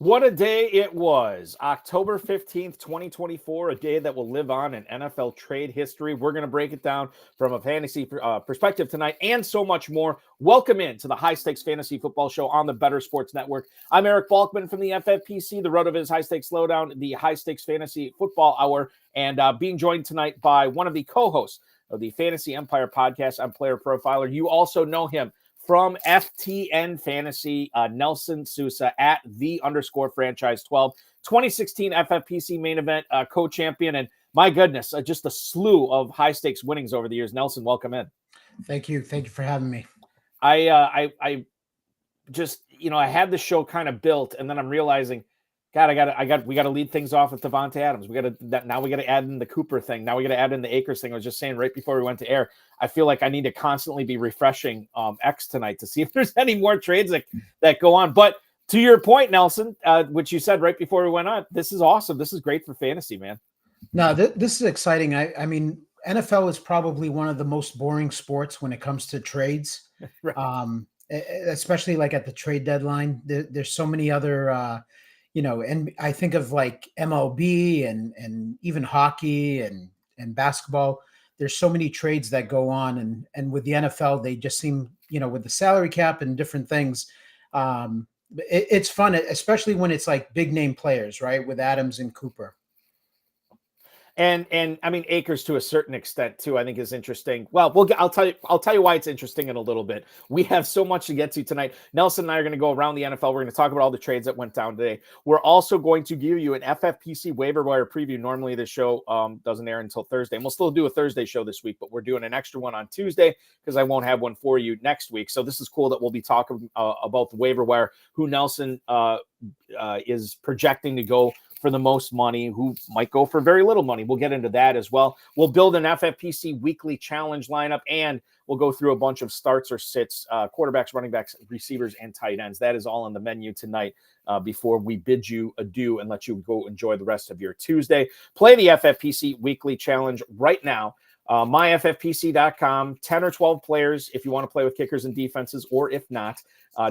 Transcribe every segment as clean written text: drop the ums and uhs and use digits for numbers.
What a day it was. October 15th, 2024, a day that will live on in NFL trade history. We're going to break it down from a fantasy perspective tonight and so much more. Welcome in to the High Stakes Fantasy Football Show on the Better Sports Network. I'm Eric Balkman from the FFPC, the RotoViz High Stakes Lowdown, the High Stakes Fantasy Football Hour, and being joined tonight by one of the co-hosts of the Fantasy Empire podcast. I'm Player Profiler. You also know him from FTN Fantasy, Nelson Sousa at @the_franchise12, 2016 FFPC main event co-champion, and my goodness, just a slew of high stakes winnings over the years. Nelson, welcome in. Thank you for having me. I just, I had the show kind of built, and then I'm realizing, God, we got to lead things off with Davante Adams. Now we got to add in the Cooper thing. Now we got to add in the Akers thing. I was just saying right before we went to air, I feel like I need to constantly be refreshing X tonight to see if there's any more trades that go on. But to your point, Nelson, which you said right before we went on, this is awesome. This is great for fantasy, man. No, this is exciting. I mean, NFL is probably one of the most boring sports when it comes to trades, right. Especially like at the trade deadline. There's so many other and I think of like MLB and even hockey and basketball. There's so many trades that go on, and with the NFL, they just seem, with the salary cap and different things, it's fun, especially when it's like big name players, right? With Adams and Cooper. And I mean, Akers to a certain extent too, I think is interesting. Well, I'll tell you why it's interesting in a little bit. We have so much to get to tonight. Nelson and I are going to go around the NFL. We're going to talk about all the trades that went down today. We're also going to give you an FFPC waiver wire preview. Normally this show doesn't air until Thursday. And we'll still do a Thursday show this week, but we're doing an extra one on Tuesday because I won't have one for you next week. So this is cool that we'll be talking about the waiver wire, who Nelson is projecting to go for the most money, who might go for very little money. We'll get into that as well. We'll build an FFPC weekly challenge lineup, and we'll go through a bunch of starts or sits, quarterbacks, running backs, receivers, and tight ends. That is all on the menu tonight before we bid you adieu and let you go enjoy the rest of your Tuesday. Play the FFPC weekly challenge right now. MyFFPC.com, 10 or 12 players if you want to play with kickers and defenses, or if not.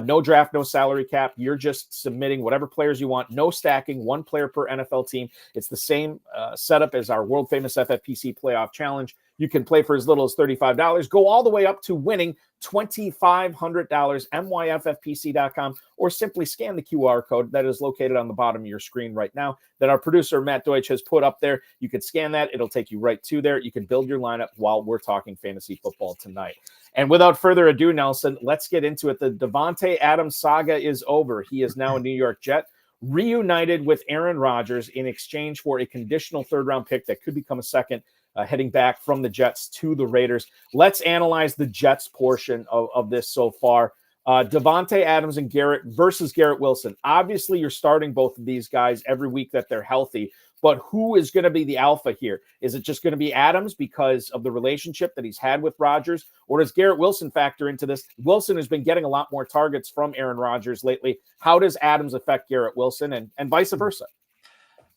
No draft, no salary cap. You're just submitting whatever players you want. No stacking, one player per NFL team. It's the same setup as our world famous FFPC playoff challenge. You can play for as little as $35, go all the way up to winning $2,500, myffpc.com, or simply scan the QR code that is located on the bottom of your screen right now that our producer, Matt Deutsch, has put up there. You can scan that. It'll take you right to there. You can build your lineup while we're talking fantasy football tonight. And without further ado, Nelson, let's get into it. The Davante Adams saga is over. He is now a New York Jet, reunited with Aaron Rodgers in exchange for a conditional third-round pick that could become a second, heading back from the Jets to the Raiders. Let's analyze the Jets portion of this so far. Davante Adams and Garrett versus Garrett Wilson. Obviously, you're starting both of these guys every week that they're healthy, but who is going to be the alpha here? Is it just going to be Adams because of the relationship that he's had with Rodgers, or does Garrett Wilson factor into this? Wilson has been getting a lot more targets from Aaron Rodgers lately. How does Adams affect Garrett Wilson and vice versa?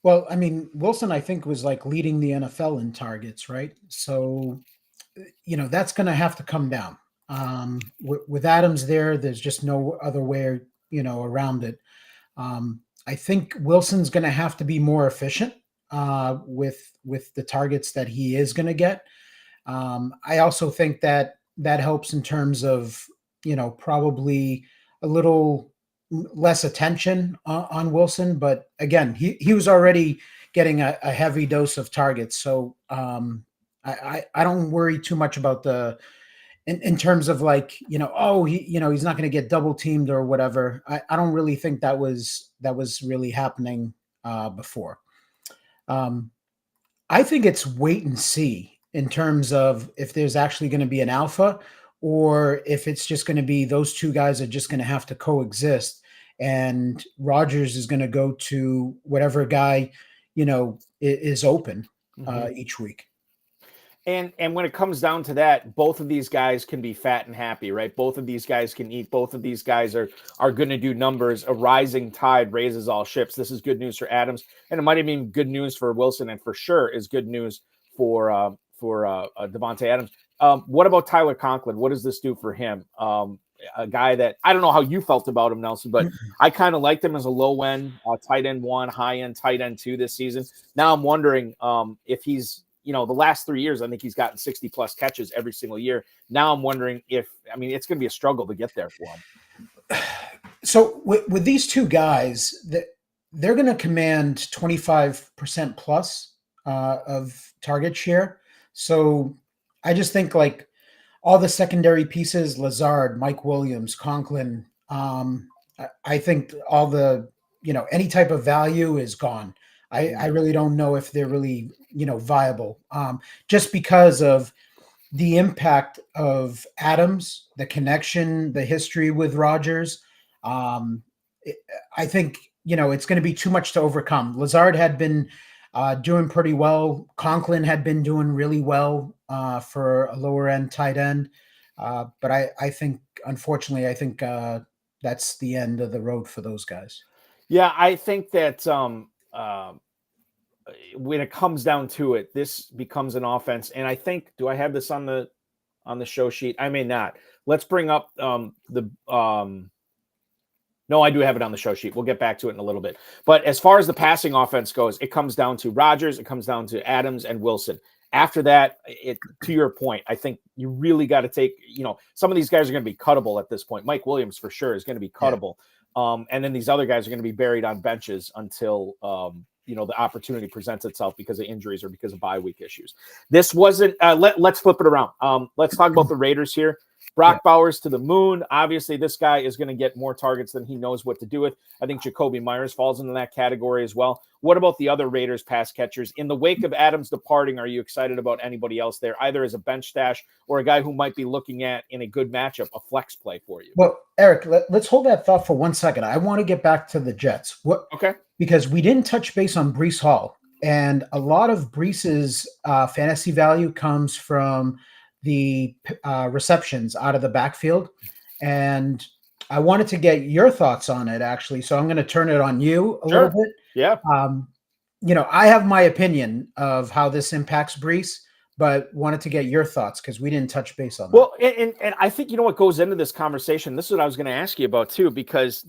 Well, I mean, Wilson, I think, was like leading the NFL in targets, right? So, that's going to have to come down. With Adams there's just no other way, around it. I think Wilson's going to have to be more efficient with the targets that he is going to get. I also think that helps in terms of, probably a little less attention on Wilson. But again, he was already getting a heavy dose of targets. So I don't worry too much about in terms of like, he's not going to get double teamed or whatever. I don't really think that was really happening before. I think it's wait and see in terms of if there's actually going to be an alpha, or if it's just going to be those two guys are just going to have to coexist, and Rodgers is going to go to whatever guy, is open each week. And when it comes down to that, both of these guys can be fat and happy, right? Both of these guys can eat. Both of these guys are going to do numbers. A rising tide raises all ships. This is good news for Adams, and it might even be good news for Wilson, and for sure is good news for Davante Adams. What about Tyler Conklin? What does this do for him? a guy that I don't know how you felt about him, Nelson, but I kind of liked him as a low end tight end 1, high end tight end 2 this season. Now I'm wondering if he's, the last 3 years, I think he's gotten 60 plus catches every single year. Now I'm wondering it's going to be a struggle to get there for him. So with these two guys, they're going to command 25% plus of target share. So I just think like all the secondary pieces, Lazard, Mike Williams, Conklin, I think all the, any type of value is gone. I really don't know if they're really, viable, just because of the impact of Adams, the connection, the history with Rodgers. I think, it's going to be too much to overcome. Lazard had been doing pretty well. Conklin had been doing really well for a lower end tight end. But I think, unfortunately, that's the end of the road for those guys. Yeah, I think that when it comes down to it, this becomes an offense. And I think, do I have this on the show sheet? I may not. Let's bring up no, I do have it on the show sheet. We'll get back to it in a little bit. But as far as the passing offense goes, it comes down to Rodgers, it comes down to Adams and Wilson. After that, to your point, I think you really got to take, some of these guys are going to be cuttable at this point. Mike Williams for sure is going to be cuttable. Yeah. And then these other guys are going to be buried on benches until, the opportunity presents itself because of injuries or because of bye week issues. This wasn't, let's flip it around. Let's talk about the Raiders here. Brock Bowers to the moon. Obviously, this guy is going to get more targets than he knows what to do with. I think Jacoby Myers falls into that category as well. What about the other Raiders pass catchers? In the wake of Adams departing, are you excited about anybody else there, either as a bench stash or a guy who might be looking at, in a good matchup, a flex play for you? Well, Eric, let's hold that thought for 1 second. I want to get back to the Jets. Okay. Because we didn't touch base on Breece Hall. And a lot of Breece's fantasy value comes from the receptions out of the backfield. And I wanted to get your thoughts on it, actually. So I'm going to turn it on you a little bit. Yeah. I have my opinion of how this impacts Breece, but wanted to get your thoughts because we didn't touch base on that. Well, and I think, what goes into this conversation, this is what I was going to ask you about too, because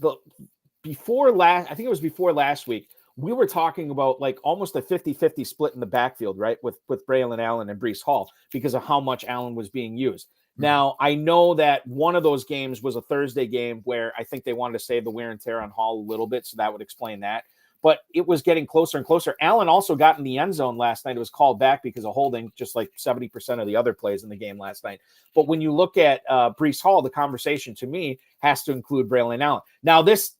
before last week, we were talking about like almost a 50-50 split in the backfield, right? With Braylon Allen and Breece Hall because of how much Allen was being used. Now, I know that one of those games was a Thursday game where I think they wanted to save the wear and tear on Hall a little bit, so that would explain that. But it was getting closer and closer. Allen also got in the end zone last night. It was called back because of holding, just like 70% of the other plays in the game last night. But when you look at Breece Hall, the conversation to me has to include Braylon Allen. Now, this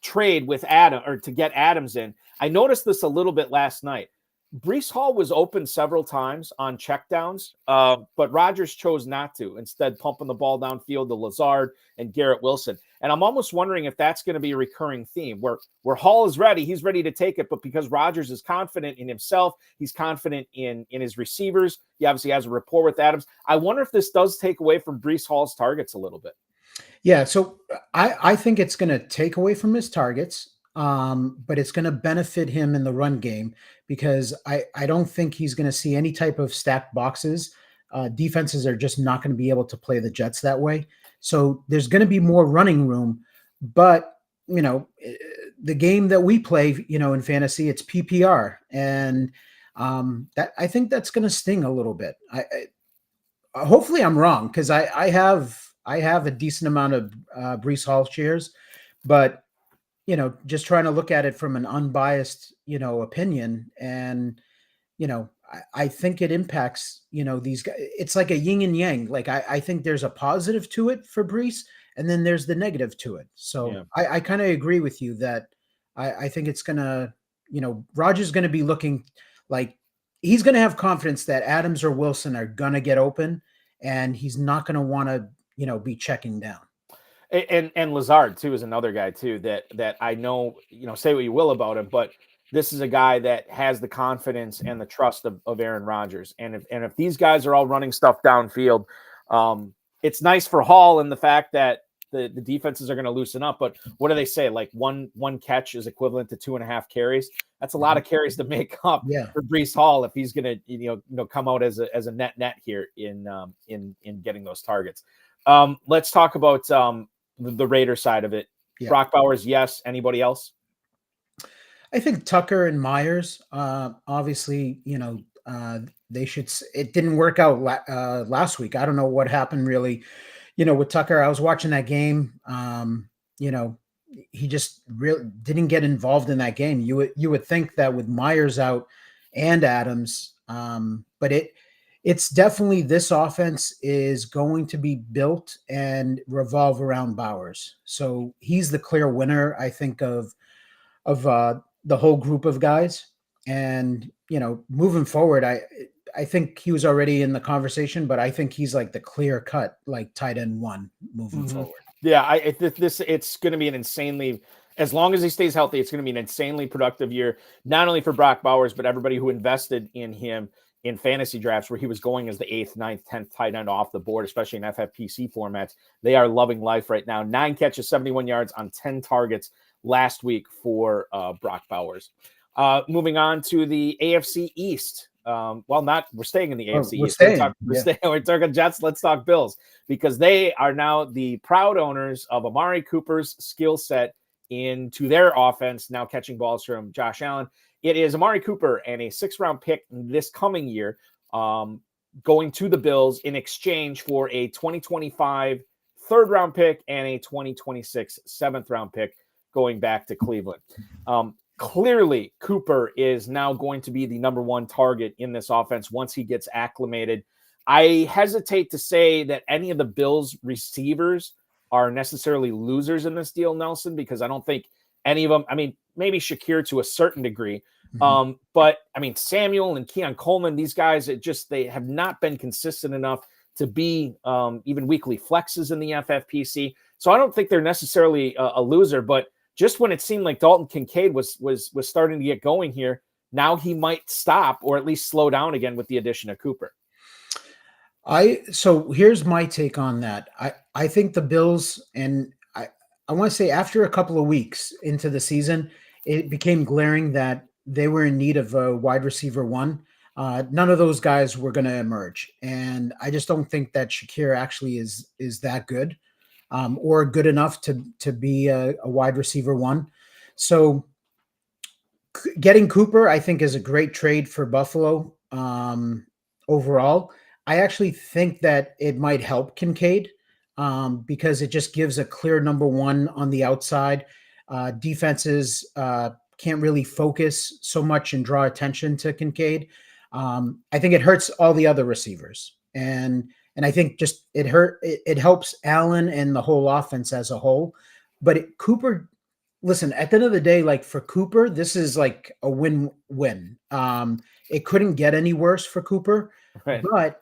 trade with Adam, or to get Adams in, I noticed this a little bit last night. Breece Hall was open several times on checkdowns, but Rodgers chose not to, instead pumping the ball downfield to Lazard and Garrett Wilson. And I'm almost wondering if that's going to be a recurring theme where Hall is ready, he's ready to take it, but because Rodgers is confident in himself, he's confident in his receivers, he obviously has a rapport with Adams. I wonder if this does take away from Breece Hall's targets a little bit. Yeah, so I think it's going to take away from his targets, but it's going to benefit him in the run game because I don't think he's going to see any type of stacked boxes. Defenses are just not going to be able to play the Jets that way. So there's going to be more running room. But, the game that we play, in fantasy, it's PPR. And that I think that's going to sting a little bit. Hopefully I'm wrong because I have a decent amount of Breece Hall shares, but just trying to look at it from an unbiased, opinion, and I think it impacts, these guys. It's like a yin and yang. Like I think there's a positive to it for Breece, and then there's the negative to it. So yeah. I kind of agree with you that I think it's gonna, Rodgers going to be looking like he's going to have confidence that Adams or Wilson are going to get open, and he's not going to want to, be checking down. And Lazard too is another guy too that I know, say what you will about him, but this is a guy that has the confidence and the trust of Aaron Rodgers. And if these guys are all running stuff downfield, it's nice for Hall in the fact that the defenses are going to loosen up. But what do they say? Like one catch is equivalent to 2.5 carries. That's a lot of carries to make up for Breece Hall if he's going to come out as a net here in getting those targets. Let's talk about the Raider side of it. Yeah. Brock Bowers, yes. Anybody else? I think Tucker and Myers, obviously, they should. It didn't work out last week. I don't know what happened really. With Tucker, I was watching that game. He just really didn't get involved in that game. You would think that with Myers out and Adams, but it's definitely, this offense is going to be built and revolve around Bowers. So he's the clear winner, I think, of the whole group of guys. And moving forward, I think he was already in the conversation, but I think he's like the clear cut, like tight end one moving forward. Yeah, it's going to be an insanely, as long as he stays healthy, it's going to be an insanely productive year, not only for Brock Bowers, but everybody who invested in him in fantasy drafts where he was going as the 8th, 9th, 10th tight end off the board, especially in FFPC formats. They are loving life right now. 9 catches, 71 yards on 10 targets last week for Brock Bowers. Moving on to the AFC East. We're staying in the AFC East. We're talking Jets. Let's talk Bills, because they are now the proud owners of Amari Cooper's skill set into their offense, now catching balls from Josh Allen. It is Amari Cooper and a 6th-round pick this coming year going to the Bills in exchange for a 2025 3rd-round pick and a 2026 7th-round pick going back to Cleveland. Clearly, Cooper is now going to be the number 1 target in this offense once he gets acclimated. I hesitate to say that any of the Bills receivers are necessarily losers in this deal, Nelson, because I don't think any of them, maybe Shakir to a certain degree. But Samuel and Keon Coleman, these guys, they have not been consistent enough to be even weekly flexes in the FFPC. So I don't think they're necessarily a loser, but just when it seemed like Dalton Kincaid was starting to get going here, now he might stop or at least slow down again with the addition of Cooper. So here's my take on that. I think the Bills, and I want to say after a couple of weeks into the season, it became glaring that they were in need of a wide receiver 1. None of those guys were going to emerge. And I just don't think that Shakir actually is that good. Or good enough to be a wide receiver 1. So getting Cooper, I think, is a great trade for Buffalo overall. I actually think that it might help Kincaid because it just gives a clear number 1 on the outside. Defenses can't really focus so much and draw attention to Kincaid. I think it hurts all the other receivers. And I think just it helps Allen and the whole offense as a whole. But Cooper, listen, at the end of the day, like for Cooper, this is like a win-win. It couldn't get any worse for Cooper, right. But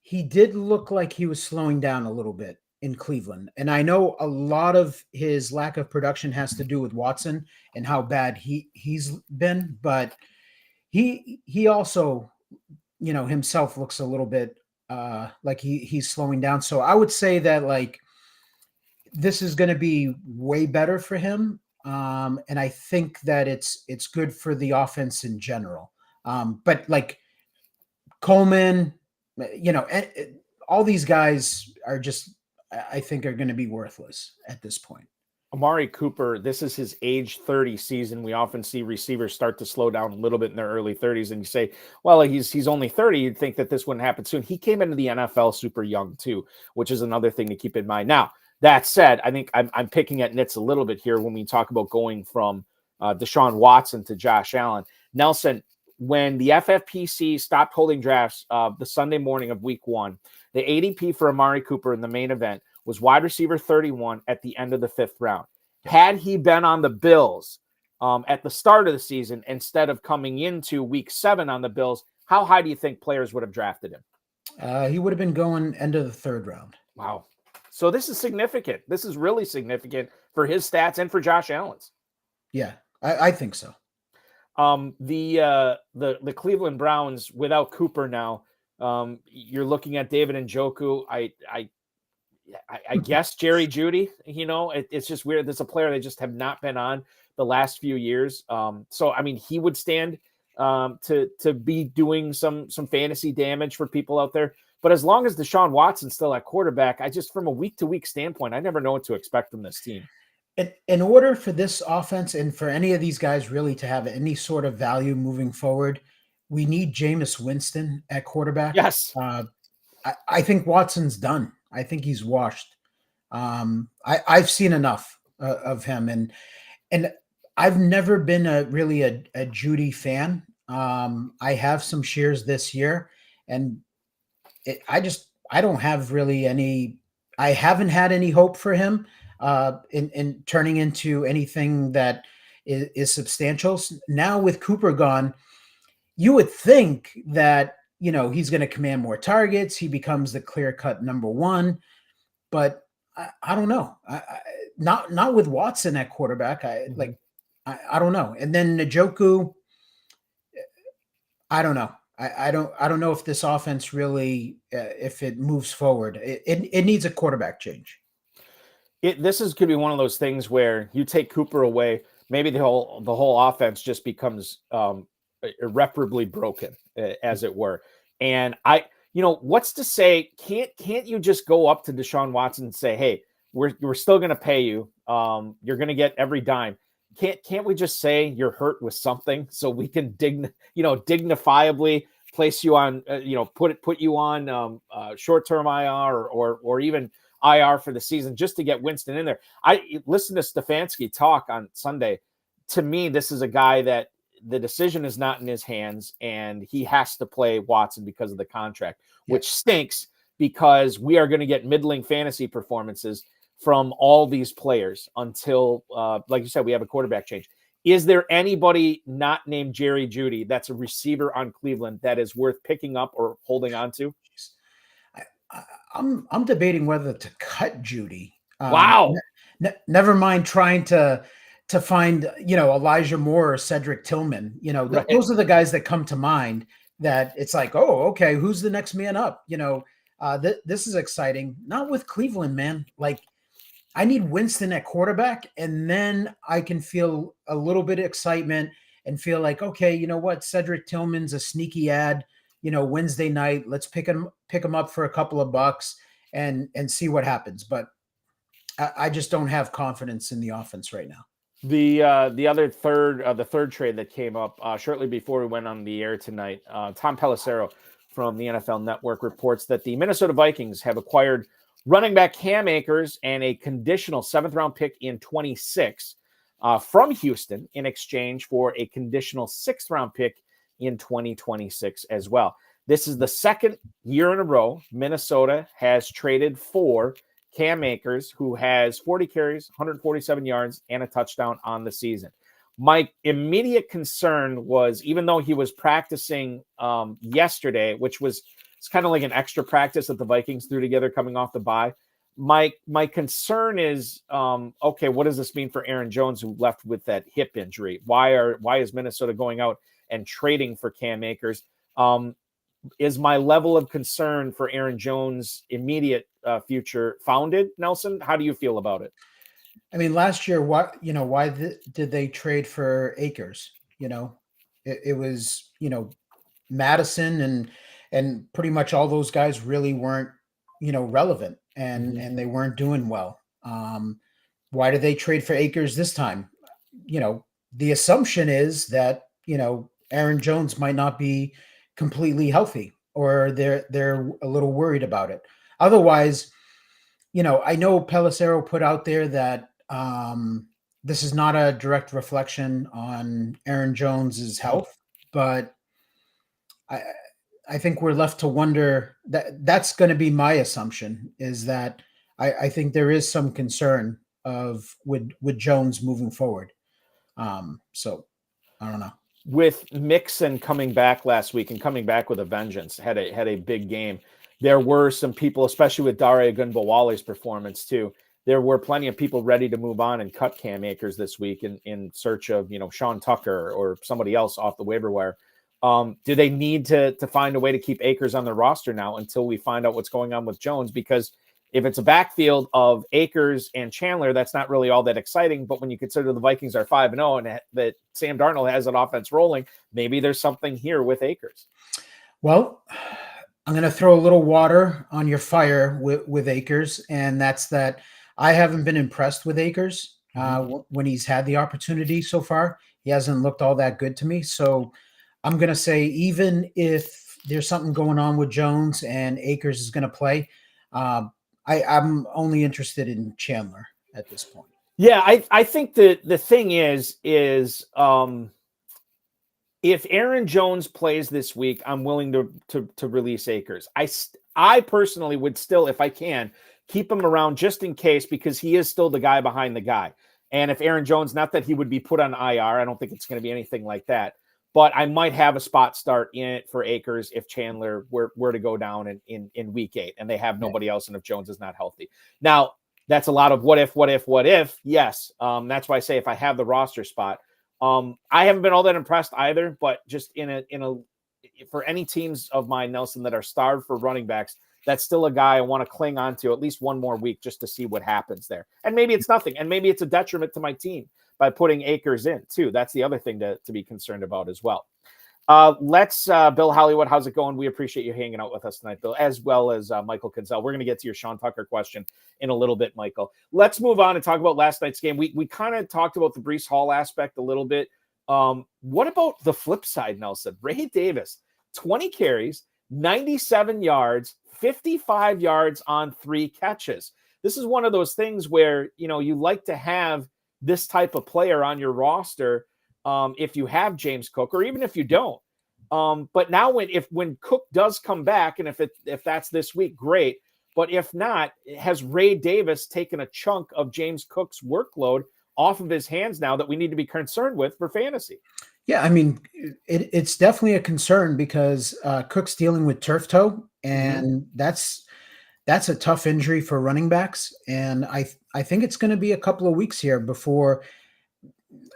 he did look like he was slowing down a little bit in Cleveland. And I know a lot of his lack of production has to do with Watson and how bad he's been, but he also, himself looks a little bit like he's slowing down. So I would say that like this is going to be way better for him. And I think that it's good for the offense in general. But like Coleman, all these guys are just, I think, are going to be worthless at this point. Amari Cooper, this is his age 30 season. We often see receivers start to slow down a little bit in their early 30s, and you say, well, he's only 30. You'd think that this wouldn't happen soon. He came into the NFL super young too, which is another thing to keep in mind. Now, that said, I think I'm picking at nits a little bit here when we talk about going from Deshaun Watson to Josh Allen. Nelson, when the FFPC stopped holding drafts the Sunday morning of week 1, the ADP for Amari Cooper in the main event was wide receiver 31 at the end of the 5th round. Had he been on the Bills at the start of the season instead of coming into week 7 on the Bills, how high do you think players would have drafted him? He would have been going end of the 3rd round. Wow. So this is significant. This is really significant for his stats and for Josh Allen's. Yeah, I think so. The Cleveland Browns without Cooper now, you're looking at David Njoku. I guess Jerry Jeudy, it's just weird. There's a player they just have not been on the last few years. So, he would stand to be doing some fantasy damage for people out there. But as long as Deshaun Watson's still at quarterback, I just, from a week-to-week standpoint, I never know what to expect from this team. In order for this offense and for any of these guys really to have any sort of value moving forward, we need Jameis Winston at quarterback. Yes. I think Watson's done. I think he's washed. I've seen enough of him, and I've never been a Judy fan. I have some shares this year, and I don't have really any. I haven't had any hope for him in turning into anything that is substantial. Now with Cooper gone, you would think that he's going to command more targets. He becomes the clear-cut number one, but I don't know. Not with Watson at quarterback. I don't know. And then Njoku, I don't know. I don't know if this offense really, if it moves forward, it needs a quarterback change. This could be one of those things where you take Cooper away, maybe the whole offense just becomes irreparably broken, as it were. And what's to say? Can't you just go up to Deshaun Watson and say, "Hey, we're still going to pay you. You're going to get every dime." Can't we just say you're hurt with something so we can dignifiably place you on, put you on short-term IR or even IR for the season just to get Winston in there. I listened to Stefanski talk on Sunday. To me, this is a guy that the decision is not in his hands, and he has to play Watson because of the contract, which stinks because we are going to get middling fantasy performances from all these players until, like you said, we have a quarterback change. Is there anybody not named Jerry Jeudy that's a receiver on Cleveland that is worth picking up or holding on to? I'm debating whether to cut Jeudy. Wow. Never mind trying to find, Elijah Moore or Cedric Tillman. Right. Those are the guys that come to mind that it's like, oh, okay, who's the next man up? This is exciting. Not with Cleveland, man. Like, I need Winston at quarterback, and then I can feel a little bit of excitement and feel like, okay, you know what? Cedric Tillman's a sneaky ad, Wednesday night. Let's pick him up for a couple of bucks and see what happens. But I just don't have confidence in the offense right now. The third trade that came up shortly before we went on the air tonight, Tom Pelissero from the NFL Network reports that the Minnesota Vikings have acquired running back Cam Akers and a conditional 7th-round pick in 26 from Houston in exchange for a conditional 6th-round pick in 2026 as well. This is the second year in a row Minnesota has traded for Cam Akers, who has 40 carries, 147 yards, and a touchdown on the season. My immediate concern was, even though he was practicing yesterday, which was it's kind of like an extra practice that the Vikings threw together coming off the bye. My concern is, okay, what does this mean for Aaron Jones, who left with that hip injury? Why is Minnesota going out and trading for Cam Akers? Is my level of concern for Aaron Jones' immediate future founded, Nelson? How do you feel about it? I mean, last year, why did they trade for Akers? It was, Madison and pretty much all those guys really weren't, relevant and they weren't doing well. Why did they trade for Akers this time? The assumption is that, Aaron Jones might not be completely healthy, or they're a little worried about it. Otherwise, I know Pelissero put out there that this is not a direct reflection on Aaron Jones's health, but I think we're left to wonder that's going to be my assumption, is that I think there is some concern with Jones moving forward. So I don't know. With Mixon coming back last week and coming back with a vengeance, had a big game. There were some people, especially with Dare Ogunbowale's performance too. There were plenty of people ready to move on and cut Cam Akers this week in search of Sean Tucker or somebody else off the waiver wire. Do they need to find a way to keep Akers on the roster now until we find out what's going on with Jones? Because If it's a backfield of Akers and Chandler, that's not really all that exciting. But when you consider the Vikings are 5-0 and that Sam Darnold has an offense rolling, maybe there's something here with Akers. Well, I'm going to throw a little water on your fire with Akers, and that's that I haven't been impressed with Akers when he's had the opportunity so far. He hasn't looked all that good to me. So I'm going to say even if there's something going on with Jones and Akers is going to play, I'm only interested in Chandler at this point. Yeah, I think the thing is if Aaron Jones plays this week, I'm willing to release Akers. I personally would still, if I can, keep him around just in case, because he is still the guy behind the guy. And if Aaron Jones, not that he would be put on IR, I don't think it's going to be anything like that, but I might have a spot start in it for Akers if Chandler were to go down in week 8 and they have nobody else, and if Jones is not healthy. Now, that's a lot of what if. Yes. That's why I say if I have the roster spot, I haven't been all that impressed either, but just for any teams of mine, Nelson, that are starved for running backs, that's still a guy I want to cling on to at least one more week just to see what happens there. And maybe it's nothing, and maybe it's a detriment to my team by putting Akers in too. That's the other thing to be concerned about as well. Let's Bill Hollywood, how's it going? We appreciate you hanging out with us tonight, Bill, as well as Michael Kinzel. We're going to get to your Sean Tucker question in a little bit, Michael. Let's move on and talk about last night's game. We kind of talked about the Breece Hall aspect a little bit. What about the flip side, Nelson? Ray Davis, 20 carries, 97 yards, 55 yards on 3 catches. This is one of those things where, you like to have this type of player on your roster if you have James Cook, or even if you don't. But now when Cook does come back, and if that's this week, great. But if not, has Ray Davis taken a chunk of James Cook's workload off of his hands now that we need to be concerned with for fantasy? Yeah, I mean, it's definitely a concern because Cook's dealing with turf toe, and that's a tough injury for running backs. And I think it's going to be a couple of weeks here before.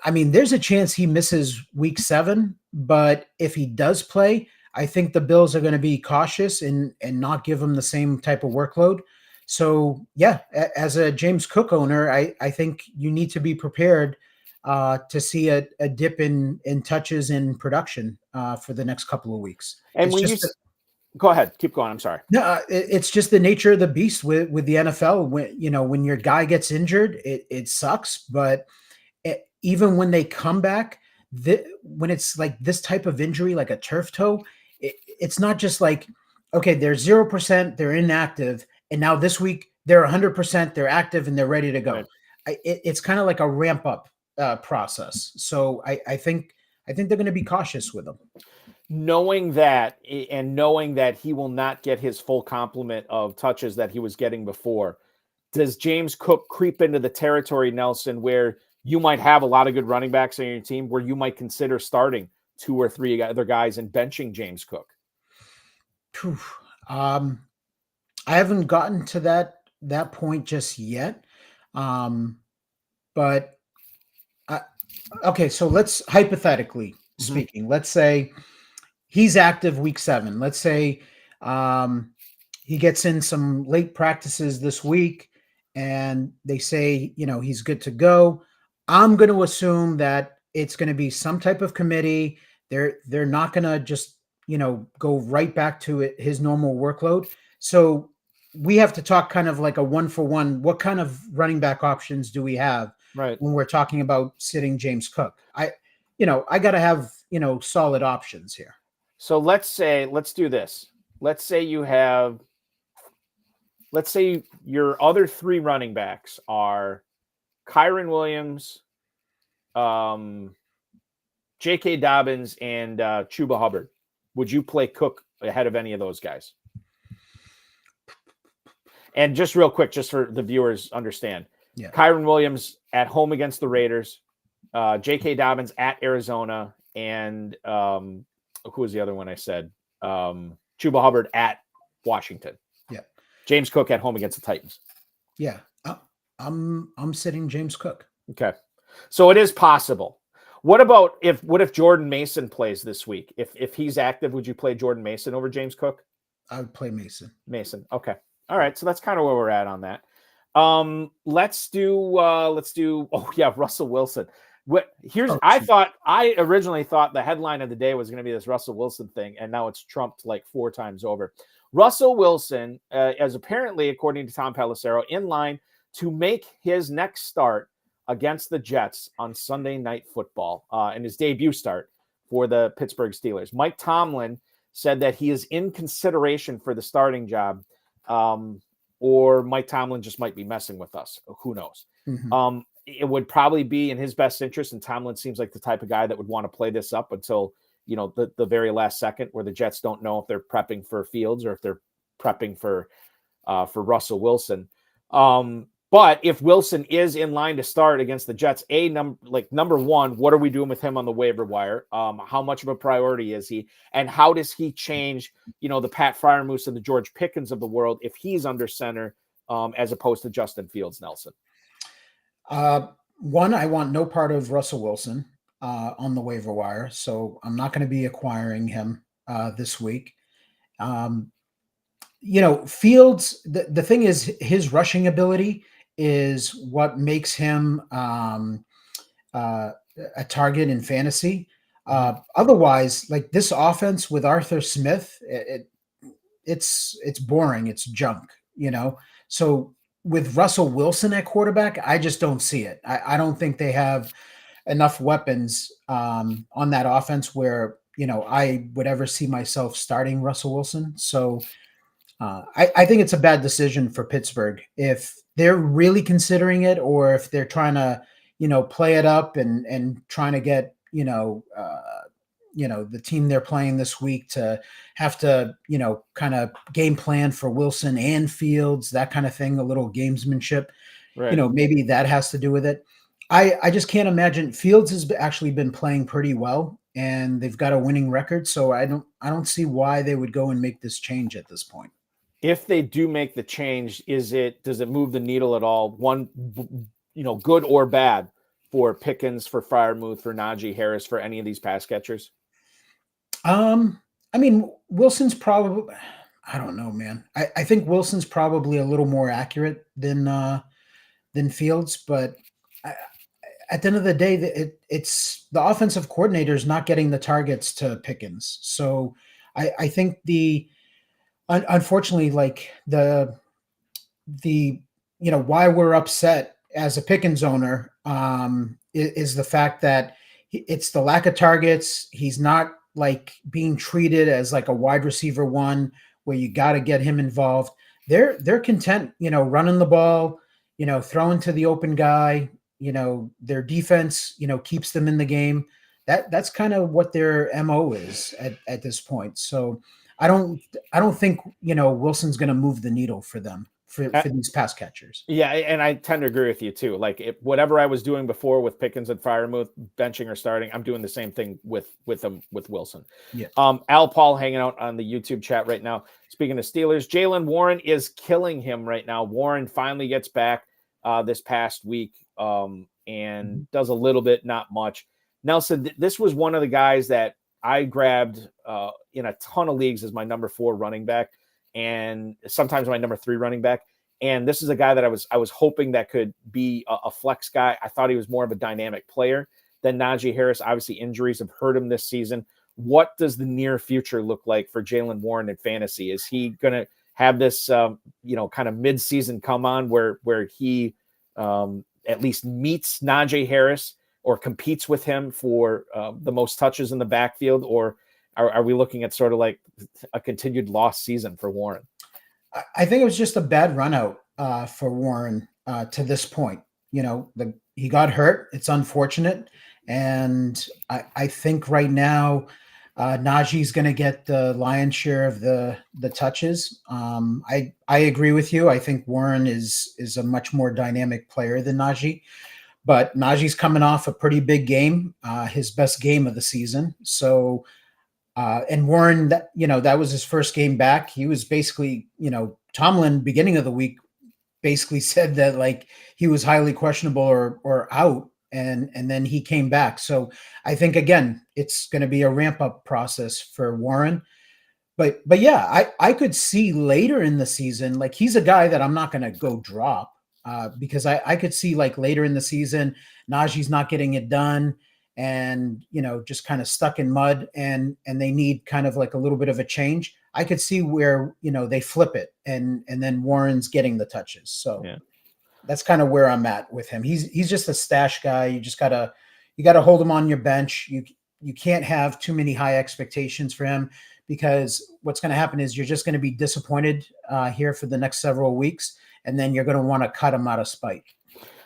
I mean, there's a chance he misses week 7, but if he does play, I think the Bills are going to be cautious and not give him the same type of workload. So, yeah, as a James Cook owner, I think you need to be prepared to see a dip in touches and production for the next couple of weeks. And go ahead, keep going. I'm sorry. No, it's just the nature of the beast with the NFL. When your guy gets injured, it sucks, but even when they come back, when it's like this type of injury, like a turf toe, it's not just like, okay, they're 0%, they're inactive, and now this week they're 100%, they're active and they're ready to go. Right. It's kind of like a ramp up process. So I think they're going to be cautious with them. Knowing that, and knowing that he will not get his full complement of touches that he was getting before, does James Cook creep into the territory, Nelson, where you might have a lot of good running backs on your team, where you might consider starting 2 or 3 other guys and benching James Cook? I haven't gotten to that point just yet. But okay, so let's hypothetically speaking, let's say he's active week 7. Let's say he gets in some late practices this week and they say, he's good to go. I'm going to assume that it's going to be some type of committee. They're not going to just, go right back to his normal workload. So we have to talk kind of like a 1-for-1. What kind of running back options do we have when we're talking about sitting James Cook? I got to have, solid options here. So let's do this. Let's say your other 3 running backs are Kyren Williams, J.K. Dobbins, and Chuba Hubbard. Would you play Cook ahead of any of those guys? And just real quick, just for the viewers understand, Kyren Williams at home against the Raiders, J.K. Dobbins at Arizona, and who was the other one I said? Chuba Hubbard at Washington. Yeah. James Cook at home against the Titans. Yeah. I'm sitting James Cook. Okay. So it is possible. What if Jordan Mason plays this week? If he's active, would you play Jordan Mason over James Cook? I would play Mason. Okay. All right, so that's kind of where we're at on that. Let's do Russell Wilson. I originally thought the headline of the day was going to be this Russell Wilson thing, and now it's trumped like 4 times over. Russell Wilson, as apparently, according to Tom Pelissero, in line to make his next start against the Jets on Sunday Night Football, and his debut start for the Pittsburgh Steelers. Mike Tomlin said that he is in consideration for the starting job, or Mike Tomlin just might be messing with us. Who knows? Mm-hmm. It would probably be in his best interest, and Tomlin seems like the type of guy that would want to play this up until the very last second, where the Jets don't know if they're prepping for Fields or if they're prepping for Russell Wilson. But if Wilson is in line to start against the Jets, number one, what are we doing with him on the waiver wire? How much of a priority is he? And how does he change, the Pat Freiermuth and the George Pickens of the world if he's under center as opposed to Justin Fields, Nelson? One, I want no part of Russell Wilson on the waiver wire, so I'm not going to be acquiring him this week. Fields, the thing is, his rushing ability is what makes him a target in fantasy. Otherwise, like this offense with Arthur Smith, it's boring. It's junk, So with Russell Wilson at quarterback, I just don't see it. I don't think they have enough weapons on that offense where, I would ever see myself starting Russell Wilson. So I think it's a bad decision for Pittsburgh if they're really considering it, or if they're trying to, play it up and trying to get, the team they're playing this week to have to, kind of game plan for Wilson and Fields, that kind of thing, a little gamesmanship, right. Maybe that has to do with it. I just can't imagine. Fields has actually been playing pretty well, and they've got a winning record. So I don't see why they would go and make this change at this point. If they do make the change, does it move the needle at all? One, good or bad for Pickens, for Freiermuth, for Najee Harris, for any of these pass catchers? Wilson's probably, I don't know, man. I think Wilson's probably a little more accurate than Fields, but at the end of the day, it's the offensive coordinator is not getting the targets to Pickens. So I think unfortunately, like the why we're upset as a Pickens owner is the fact that it's the lack of targets. He's not like being treated as like a wide receiver one where you got to get him involved. They're content, running the ball, throwing to the open guy. Their defense, keeps them in the game. That's kind of what their MO is at this point. So I don't think Wilson's going to move the needle for them for these pass catchers. Yeah, and I tend to agree with you too. Like whatever I was doing before with Pickens and Freiermuth, benching or starting, I'm doing the same thing with Wilson. Yeah. Al Paul hanging out on the YouTube chat right now. Speaking of Steelers, Jaylen Warren is killing him right now. Warren finally gets back this past week and does a little bit, not much. Nelson, this was one of the guys that I grabbed in a ton of leagues as my number 4 running back, and sometimes my number 3 running back. And this is a guy that I was hoping that could be a flex guy. I thought he was more of a dynamic player than Najee Harris. Obviously, injuries have hurt him this season. What does the near future look like for Jaylen Warren in fantasy? Is he going to have this, kind of mid-season come on where he at least meets Najee Harris or competes with him for the most touches in the backfield, or are we looking at sort of like a continued lost season for Warren? I think it was just a bad run out for Warren to this point. He got hurt. It's unfortunate. And I think right now Najee's going to get the lion's share of the touches. I agree with you. I think Warren is a much more dynamic player than Najee. But Najee's coming off a pretty big game, his best game of the season. So, and Warren, that was his first game back. He was basically, Tomlin, beginning of the week, basically said that like he was highly questionable or out, and then he came back. So I think again, it's going to be a ramp up process for Warren. But yeah, I could see later in the season, like he's a guy that I'm not going to go drop because I could see like later in the season, Najee's not getting it done and, just kind of stuck in mud and they need kind of like a little bit of a change. I could see where, they flip it and then Warren's getting the touches. So Yeah. that's kind of where I'm at with him. He's just a stash guy. You gotta hold him on your bench. You can't have too many high expectations for him because what's going to happen is you're just going to be disappointed here for the next several weeks, and then you're going to want to cut him out of spite.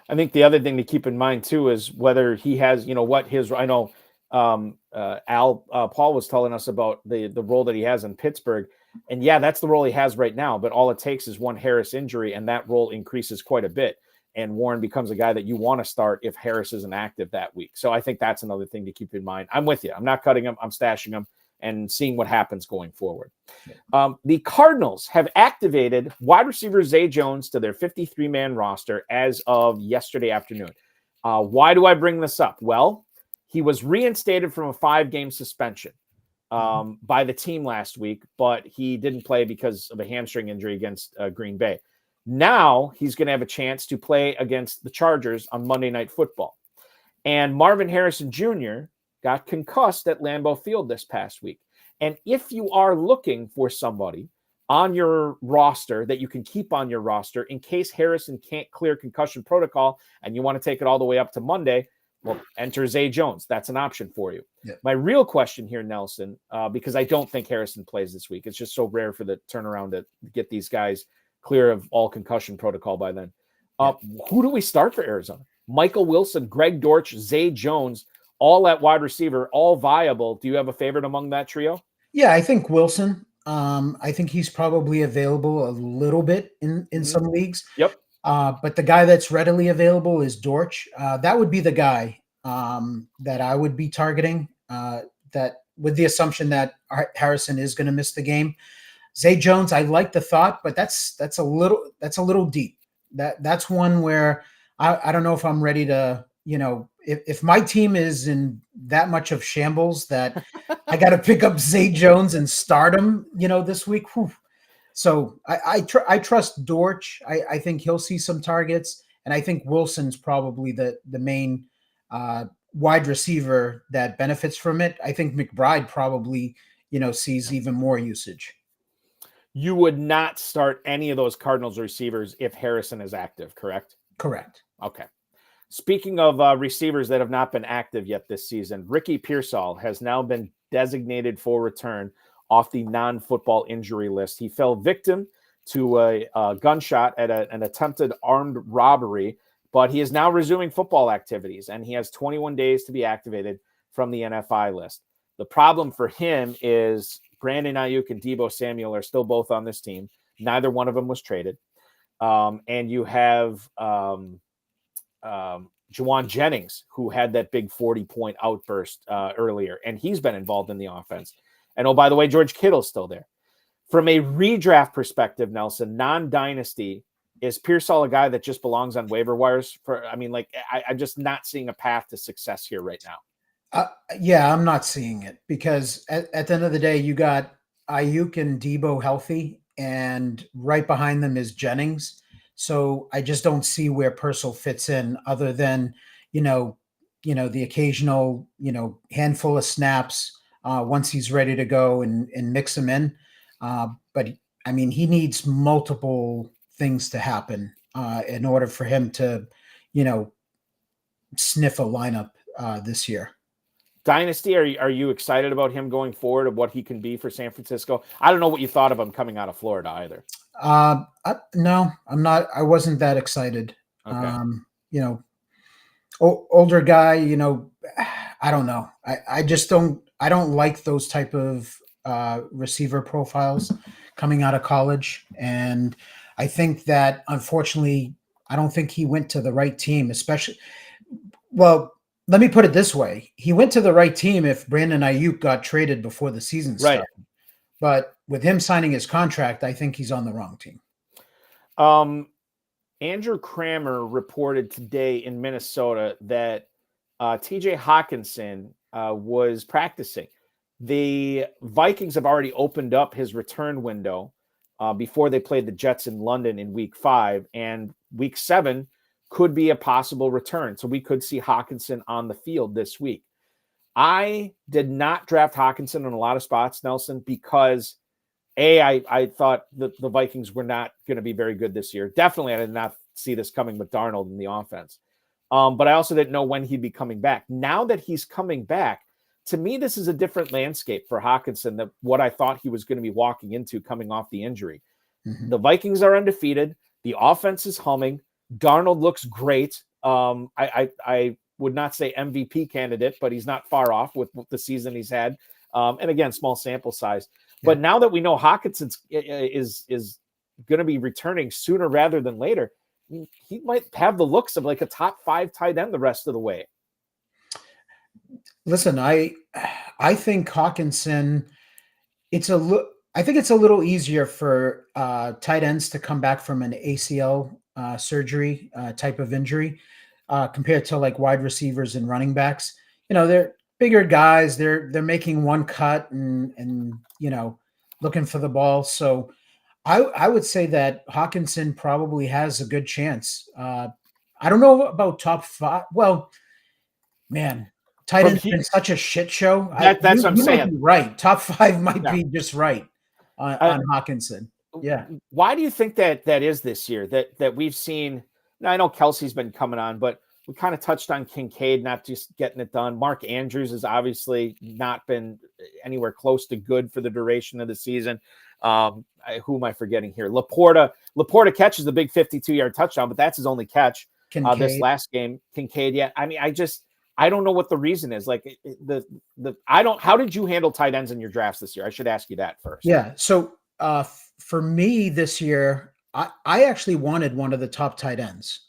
I think the other thing to keep in mind too is whether he has, what his. I know Paul was telling us about the role that he has in Pittsburgh, and yeah, that's the role he has right now. But all it takes is one Harris injury, and that role increases quite a bit. And Warren becomes a guy that you want to start if Harris isn't active that week. So I think that's another thing to keep in mind. I'm with you. I'm not cutting him. I'm stashing him and seeing what happens going forward. The Cardinals have activated wide receiver Zay Jones to their 53-man roster as of yesterday afternoon. Why do I bring this up? Well, he was reinstated from a 5-game suspension by the team last week, but he didn't play because of a hamstring injury against Green Bay. Now he's going to have a chance to play against the Chargers on Monday Night Football. And Marvin Harrison Jr. got concussed at Lambeau Field this past week. And if you are looking for somebody on your roster that you can keep on your roster in case Harrison can't clear concussion protocol and you want to take it all the way up to Monday, well, enter Zay Jones. That's an option for you. Yeah. My real question here, Nelson, because I don't think Harrison plays this week. It's just so rare for the turnaround to get these guys clear of all concussion protocol by then. Who do we start for Arizona? Michael Wilson, Greg Dortch, Zay Jones, all at wide receiver, all viable. Do you have a favorite among that trio? Yeah, I think Wilson. I think he's probably available a little bit in some leagues. Yep. But the guy that's readily available is Dortch. That would be the guy that I would be targeting. That with the assumption that Harrison is going to miss the game. Zay Jones, I like the thought, but that's a little deep. That's one where I don't know if I'm ready to, if my team is in that much of shambles that I got to pick up Zay Jones and start him, this week. Whew. So I trust Dortch. I think he'll see some targets, and I think Wilson's probably the main wide receiver that benefits from it. I think McBride probably, sees even more usage. You would not start any of those Cardinals receivers if Harrison is active, correct? Correct. Okay. Speaking of receivers that have not been active yet this season, Ricky Pearsall has now been designated for return off the non-football injury list. He fell victim to a gunshot at an attempted armed robbery, but he is now resuming football activities, and he has 21 days to be activated from the NFI list. The problem for him is Brandon Ayuk and Deebo Samuel are still both on this team. Neither one of them was traded. And you have Juwan Jennings, who had that big 40-point outburst earlier, and he's been involved in the offense. And oh, by the way, George Kittle's still there. From a redraft perspective, Nelson, non-dynasty, is Pearsall a guy that just belongs on waiver wires? I'm just not seeing a path to success here right now. Yeah, I'm not seeing it because at the end of the day, you got Ayuk and Deebo healthy, and right behind them is Jennings. So I just don't see where Pearsall fits in other than, the occasional, handful of snaps once he's ready to go and mix them in. But I mean, he needs multiple things to happen in order for him to, sniff a lineup this year. Dynasty, are you excited about him going forward of what he can be for San Francisco? I don't know what you thought of him coming out of Florida either. No, I'm not. I wasn't that excited. Okay. Older guy, I don't know. I just don't. I don't like those type of receiver profiles coming out of college, and I think that unfortunately, I don't think he went to the right team. Especially, well, let me put it this way: he went to the right team if Brandon Ayuk got traded before the season started. Right. But with him signing his contract, I think he's on the wrong team. Andrew Kramer reported today in Minnesota that TJ Hawkinson was practicing. The Vikings have already opened up his return window before they played the Jets in London in week 5, and week 7 could be a possible return. So we could see Hockenson on the field this week. I did not draft Hockenson in a lot of spots, Nelson, because I thought that the Vikings were not going to be very good this year. Definitely, I did not see this coming with Darnold in the offense. But I also didn't know when he'd be coming back. Now that he's coming back, to me, this is a different landscape for Hockenson than what I thought he was going to be walking into coming off the injury. Mm-hmm. The Vikings are undefeated. The offense is humming. Darnold looks great. I would not say MVP candidate, but he's not far off with the season he's had. And again, small sample size. Yeah. But now that we know Hockenson is going to be returning sooner rather than later, he might have the looks of like a top 5 tight end the rest of the way. Listen, I think Hockenson, I think it's a little easier for tight ends to come back from an ACL surgery type of injury compared to like wide receivers and running backs. They're bigger guys. They're making one cut and looking for the ball. So I would say that Hockenson probably has a good chance. I don't know about top 5. Well, man. Tight end's been such a shit show. That's what I'm saying. Might be right. Top 5 might be just right on Hockenson. Yeah. Why do you think that is this year? That we've seen. Now I know Kelsey's been coming on, but we kind of touched on Kincaid not just getting it done. Mark Andrews has obviously not been anywhere close to good for the duration of the season. Who am I forgetting here? Laporta catches the big 52-yard touchdown, but that's his only catch this last game. Kincaid, yeah. I mean, I don't know what the reason is. Like how did you handle tight ends in your drafts this year? I should ask you that first. Yeah. So for me this year, I actually wanted one of the top tight ends.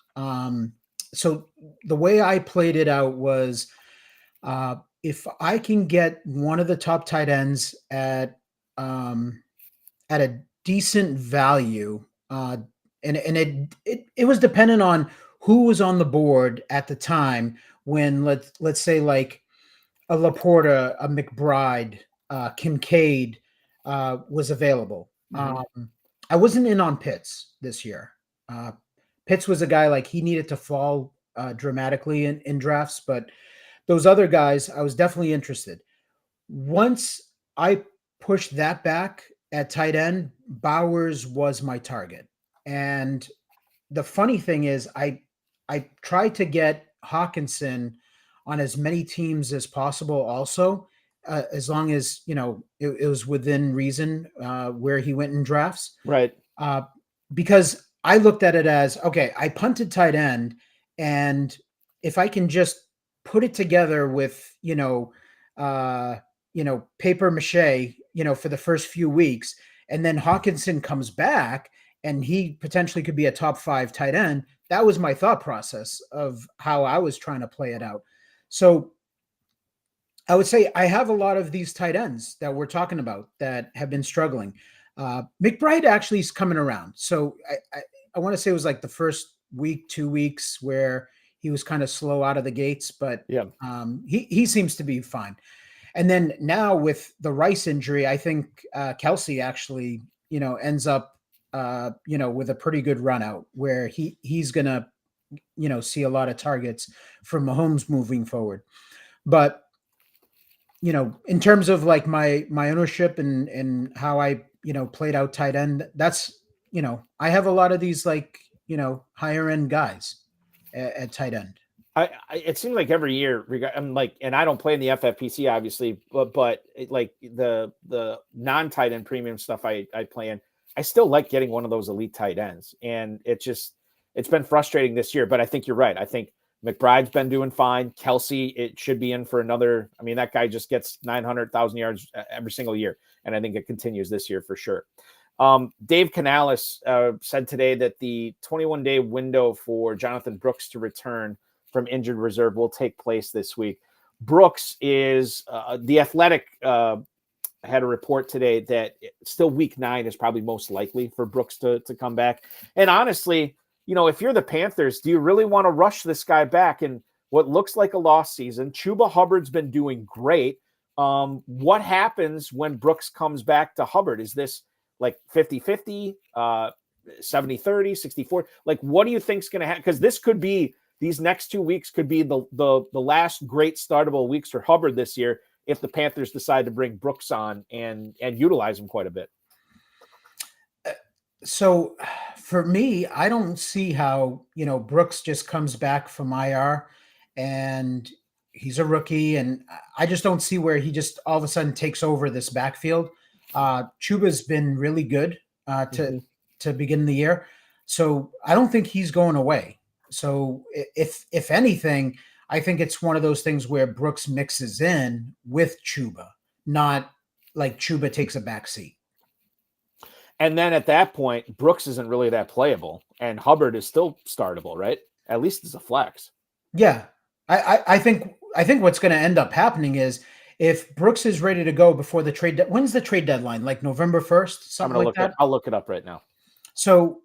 So the way I played it out was if I can get one of the top tight ends at a decent value, and it was dependent on who was on the board at the time when let's say like a Laporta, a McBride, Kincaid was available. Mm-hmm. I wasn't in on Pitts this year. Pitts was a guy like he needed to fall dramatically in drafts, but those other guys, I was definitely interested. Once I pushed that back at tight end, Bowers was my target. And the funny thing is I tried to get Hockenson on as many teams as possible also, as long as, it was within reason where he went in drafts. Right. Because I looked at it as, okay, I punted tight end, and if I can just put it together with, paper mache, for the first few weeks, and then Hockenson comes back and he potentially could be a top 5 tight end. That was my thought process of how I was trying to play it out. So I would say I have a lot of these tight ends that we're talking about that have been struggling. McBride actually is coming around. So I want to say it was like the first week, 2 weeks where he was kind of slow out of the gates, but yeah, he seems to be fine. And then now with the Rice injury, I think Kelsey actually, ends up, with a pretty good run out where he's going to, see a lot of targets from Mahomes moving forward. But, in terms of like my ownership and how I, played out tight end, that's, I have a lot of these like, higher end guys at tight end. It seems like every year, I'm like, and I don't play in the FFPC obviously, but like the non-tight end premium stuff I play in, I still like getting one of those elite tight ends. And it's been frustrating this year, but I think you're right. I think McBride's been doing fine. Kelsey, it should be in for another. I mean, that guy just gets 900,000 yards every single year. And I think it continues this year for sure. Dave Canales said today that the 21-day window for Jonathon Brooks to return from injured reserve will take place this week. Brooks is the Athletic had a report today that still week 9 is probably most likely for Brooks to come back. And honestly, if you're the Panthers, do you really want to rush this guy back in what looks like a lost season? Chuba Hubbard's been doing great. What happens when Brooks comes back to Hubbard? Is this like 50-50, 70-30, 60-40? Like, what do you think is going to happen? Because this could be, these next 2 weeks could be the last great startable weeks for Hubbard this year if the Panthers decide to bring Brooks on and utilize him quite a bit. So for me, I don't see how, Brooks just comes back from IR and he's a rookie, and I just don't see where he just all of a sudden takes over this backfield. Chuba's been really good to begin the year, so I don't think he's going away. So if anything, I think it's one of those things where Brooks mixes in with Chuba, not like Chuba takes a back seat. And then at that point, Brooks isn't really that playable, and Hubbard is still startable, right? At least as a flex. Yeah, I think what's going to end up happening is if Brooks is ready to go before the trade. When's the trade deadline? Like November 1st, something like that. I'll look it up right now. So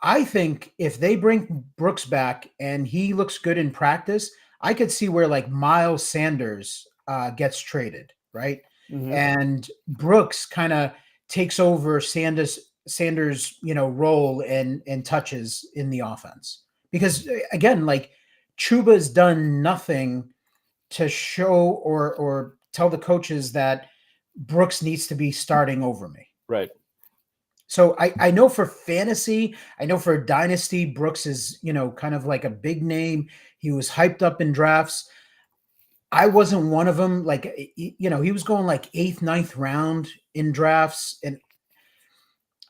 I think if they bring Brooks back and he looks good in practice, I could see where like Miles Sanders gets traded, right? Mm-hmm. And Brooks kind of takes over Sanders, role and touches in the offense. Because again, like Chuba's done nothing to show or tell the coaches that Brooks needs to be starting over me. Right. So I know for fantasy, I know for dynasty, Brooks is, kind of like a big name. He was hyped up in drafts. I wasn't one of them. Like, he was going like 8th, 9th round in drafts. And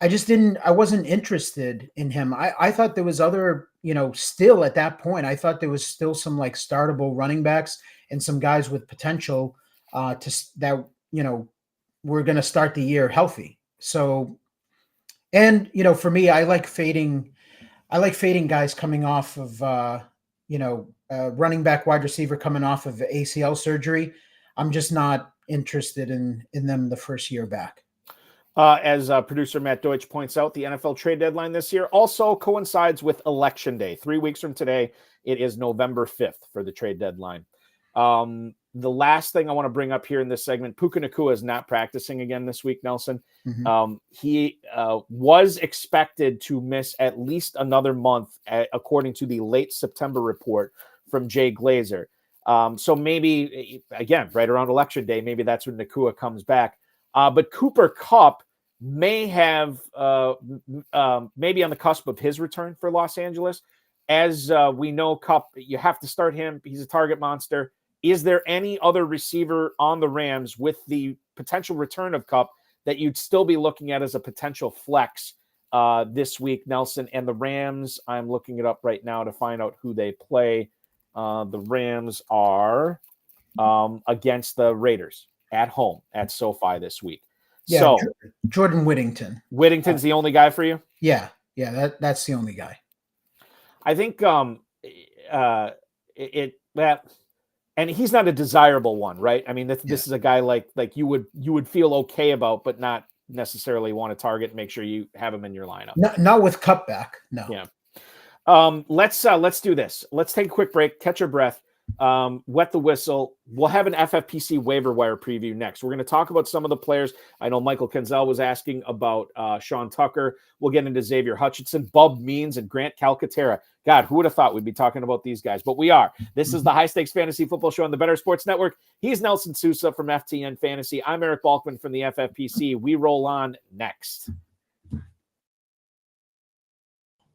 I wasn't interested in him. I thought there was other, still at that point, I thought there was still some like startable running backs and some guys with potential that were going to start the year healthy. So, and, for me, I like fading guys coming off of, running back, wide receiver coming off of ACL surgery. I'm just not interested in them the first year back. As producer Matt Deutsch points out, the NFL trade deadline this year also coincides with Election Day. 3 weeks from today, it is November 5th for the trade deadline. The last thing I want to bring up here in this segment, Puka Nacua is not practicing again this week, Nelson. Mm-hmm. He was expected to miss at least another month, according to the late September report from Jay Glazer. So maybe, again, right around Election Day, maybe that's when Nacua comes back. But Cooper Kupp may have maybe on the cusp of his return for Los Angeles. As we know, Kupp, you have to start him. He's a target monster. Is there any other receiver on the Rams with the potential return of Kupp that you'd still be looking at as a potential flex this week, Nelson? And the Rams, I'm looking it up right now to find out who they play. The Rams are against the Raiders at home at SoFi this week. Yeah, so Jordan Whittington. Whittington's the only guy for you? Yeah, that's the only guy. I think and he's not a desirable one, right? I mean, this is a guy like you would feel okay about, but not necessarily want to target and make sure you have him in your lineup. Not with Kupp back. No. Yeah. Let's do this. Let's take a quick break, catch your breath, wet the whistle. We'll have an FFPC waiver wire preview next. We're going to talk about some of the players. I know Michael Kenzel was asking about Sean Tucker. We'll get into Xavier Hutchinson, Bub Means, and Grant Calcaterra. God, who would have thought we'd be talking about these guys? But we are. This is the High Stakes Fantasy Football Show on the Better Sports Network. He's Nelson Sousa from FTN Fantasy. I'm Eric Balkman from the FFPC. We roll on next.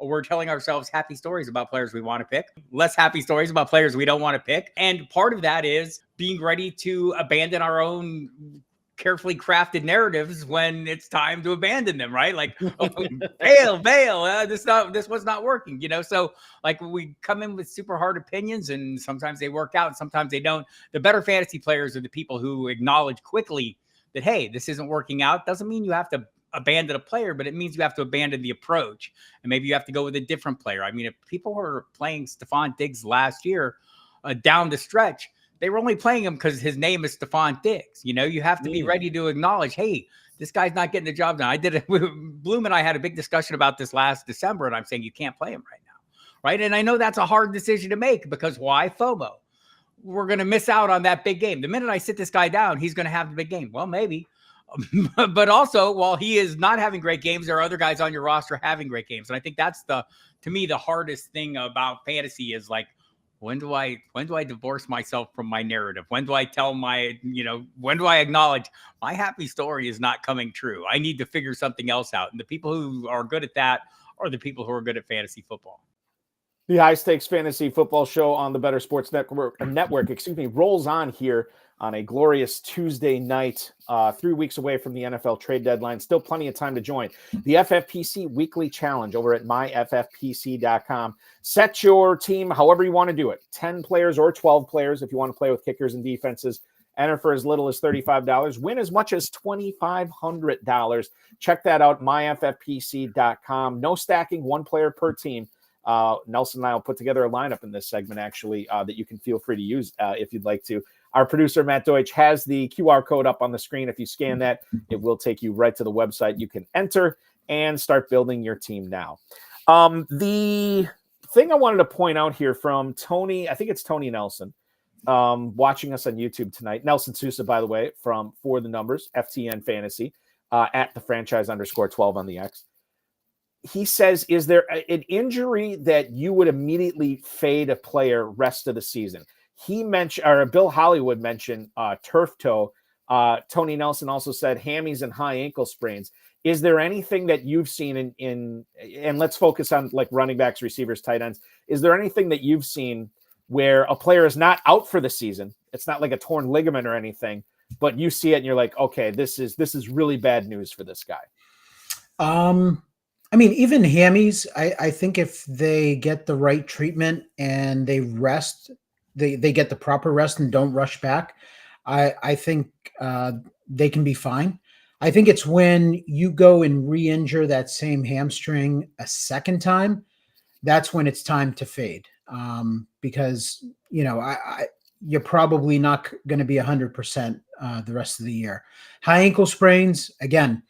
We're telling ourselves happy stories about players we want to pick, less happy stories about players we don't want to pick. And part of that is being ready to abandon our own carefully crafted narratives when it's time to abandon them, right? Like, bail, this was not working, So like we come in with super hard opinions and sometimes they work out and sometimes they don't. The better fantasy players are the people who acknowledge quickly that, hey, this isn't working out. Doesn't mean you have to abandon a player, but it means you have to abandon the approach and maybe you have to go with a different player. I mean, if people were playing Stephon Diggs last year down the stretch, they were only playing him because his name is Stephon Diggs. You have to be ready to acknowledge, hey, this guy's not getting the job done. I did it. Bloom and I had a big discussion about this last December, and I'm saying you can't play him right now, right? And I know that's a hard decision to make because why FOMO? we're going to miss out on that big game. The minute I sit this guy down, he's going to have the big game. Well, maybe. But also, while he is not having great games, there are other guys on your roster having great games. And I think that's to me, the hardest thing about fantasy is like, when do I divorce myself from my narrative? When do I tell when do I acknowledge my happy story is not coming true? I need to figure something else out. And the people who are good at that are the people who are good at fantasy football. The High Stakes Fantasy Football Show on the Better Sports Network, rolls on here on a glorious Tuesday night, 3 weeks away from the NFL trade deadline. Still plenty of time to join the FFPC Weekly Challenge over at myffpc.com. Set your team however you want to do it, 10 players or 12 players if you want to play with kickers and defenses. Enter for as little as $35. Win as much as $2,500. Check that out, myffpc.com. No stacking, one player per team. Nelson and I will put together a lineup in this segment, actually, that you can feel free to use if you'd like to. Our producer, Matt Deutsch, has the QR code up on the screen. If you scan that, it will take you right to the website. You can enter and start building your team now. The thing I wanted to point out here from Tony, I think it's Tony Nelson, watching us on YouTube tonight. Nelson Sousa, by the way, from For The Numbers, FTN Fantasy, at the franchise_12 on the X. He says, is there an injury that you would immediately fade a player rest of the season? He mentioned, or Bill Hollywood mentioned turf toe. Tony Nelson also said hammies and high ankle sprains. Is there anything that you've seen in and let's focus on like running backs, receivers, tight ends. Is there anything that you've seen where a player is not out for the season? It's not like a torn ligament or anything, but you see it and you're like, okay, this is really bad news for this guy. I mean, even hammies, I think if they get the right treatment and they rest, they get the proper rest and don't rush back, I think they can be fine. I think it's when you go and re-injure that same hamstring a second time, that's when it's time to fade. Because, you're probably not going to be 100% the rest of the year. High ankle sprains, again,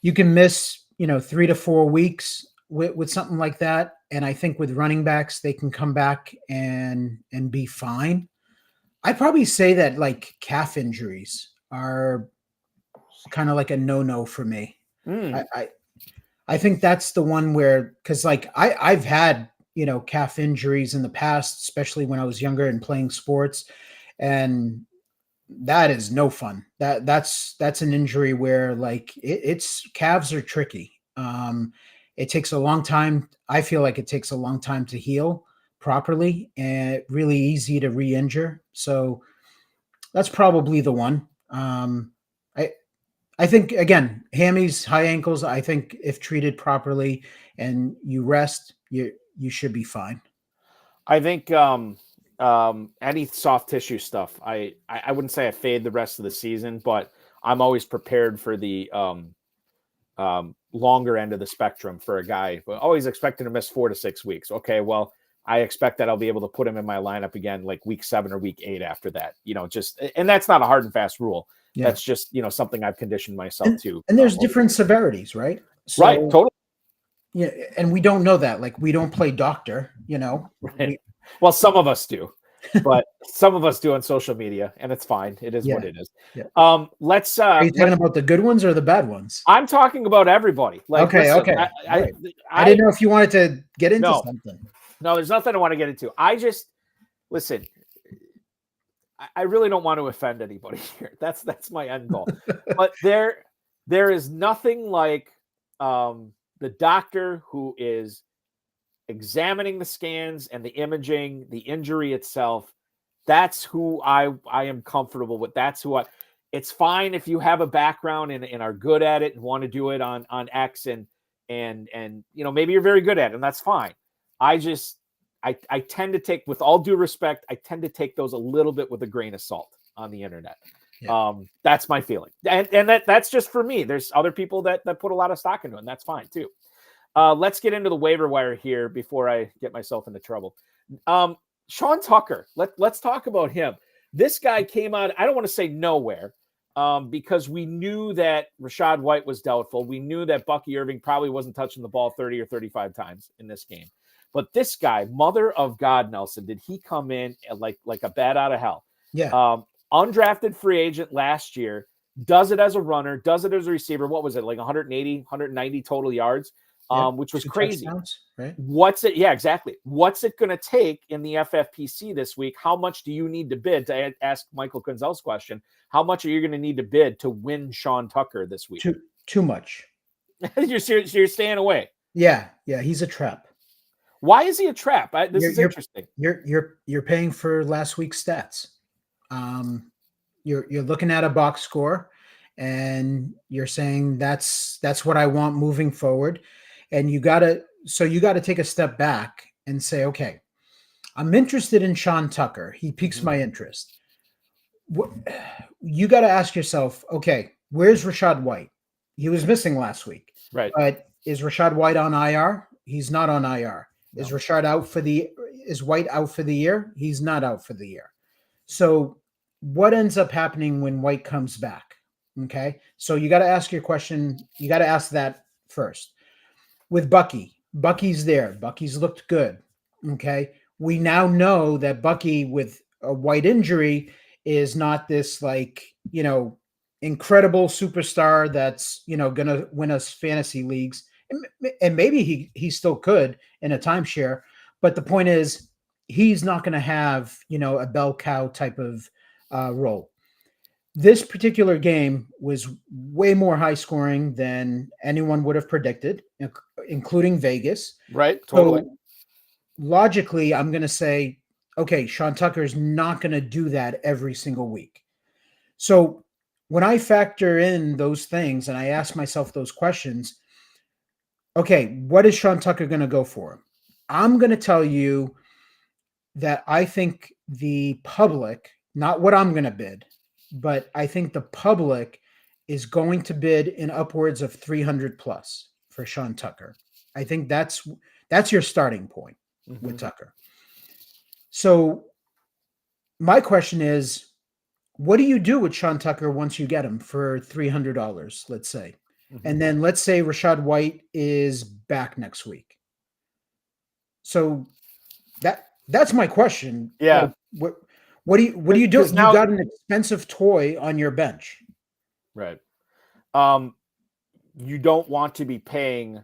you can miss 3 to 4 weeks with something like that. And I think with running backs, they can come back and be fine. I'd probably say that like calf injuries are kind of like a no-no for me. I think that's the one where, cause like I've had, calf injuries in the past, especially when I was younger and playing sports, and that is no fun. That's an injury where like it's calves are tricky. It takes a long time. I feel like it takes a long time to heal properly and really easy to re-injure. So that's probably the one. I think again, hammies, high ankles, I think if treated properly and you rest, you should be fine. I think any soft tissue stuff, I wouldn't say I fade the rest of the season, but I'm always prepared for the longer end of the spectrum for a guy, but always expecting to miss 4 to 6 weeks. Okay, well, I expect that I'll be able to put him in my lineup again, like week 7 or week 8 after that, and that's not a hard and fast rule. Yeah. That's just, something I've conditioned myself to. And there's different severities, right? So, right. Totally. Yeah. And we don't know that, like we don't play doctor, Right. Well, some of us do, but some of us do on social media, and it's fine. It is what it is. Yeah. Are you talking about the good ones or the bad ones? I'm talking about everybody. Like, okay. Listen, Okay. I didn't know if you wanted to get into something. No, there's nothing I want to get into. Listen, I really don't want to offend anybody here. That's my end goal. But there is nothing like the doctor who is examining the scans and the imaging, the injury itself. That's who I am comfortable with. That's who it's fine if you have a background and are good at it and want to do it on X and maybe you're very good at it, and that's fine. I tend to take, with all due respect, I tend to take those a little bit with a grain of salt on the internet. Yeah. That's my feeling. And that's just for me. There's other people that put a lot of stock into it, and that's fine too. Let's get into the waiver wire here before I get myself into trouble. Sean Tucker, let's talk about him. This guy came out, I don't want to say nowhere, because we knew that Rachaad White was doubtful. We knew that Bucky Irving probably wasn't touching the ball 30 or 35 times in this game. But this guy, mother of God, Nelson, did he come in like a bat out of hell? Yeah. Undrafted free agent last year, does it as a runner, does it as a receiver. What was it, like 180, 190 total yards, which was 2 crazy. touchdowns, right? What's it? Yeah, exactly. What's it going to take in the FFPC this week? How much do you need to bid, to ask Michael Kunzel's question? How much are you going to need to bid to win Sean Tucker this week? Too much. You're staying away. Yeah. He's a trap. Why is he a trap? This is interesting. You're paying for last week's stats. You're looking at a box score, and you're saying that's what I want moving forward, and you got to take a step back and say, okay, I'm interested in Sean Tucker. He piques my interest. You got to ask yourself, okay, where's Rachaad White? He was missing last week, right? But is Rachaad White on IR? He's not on IR. No. Is White out for the year? He's not out for the year. So what ends up happening when White comes back? Okay. So you got to ask your question. You got to ask that first. With Bucky's there. Bucky's looked good. Okay. We now know that Bucky with a White injury is not this incredible superstar that's, going to win us fantasy leagues. And maybe he still could in a timeshare. But the point is, he's not going to have, a bell cow type of role. This particular game was way more high scoring than anyone would have predicted, including Vegas. Right. Totally. So logically, I'm going to say, okay, Sean Tucker is not going to do that every single week. So when I factor in those things and I ask myself those questions, okay, what is Sean Tucker going to go for? I'm going to tell you that I think the public, not what I'm going to bid, but I think the public is going to bid in upwards of 300 plus for Sean Tucker. I think that's your starting point with Tucker. So my question is, what do you do with Sean Tucker once you get him for $300, let's say? And then let's say Rachaad White is back next week. So that's my question. Yeah. What do you do? You got an expensive toy on your bench. Right. You don't want to be paying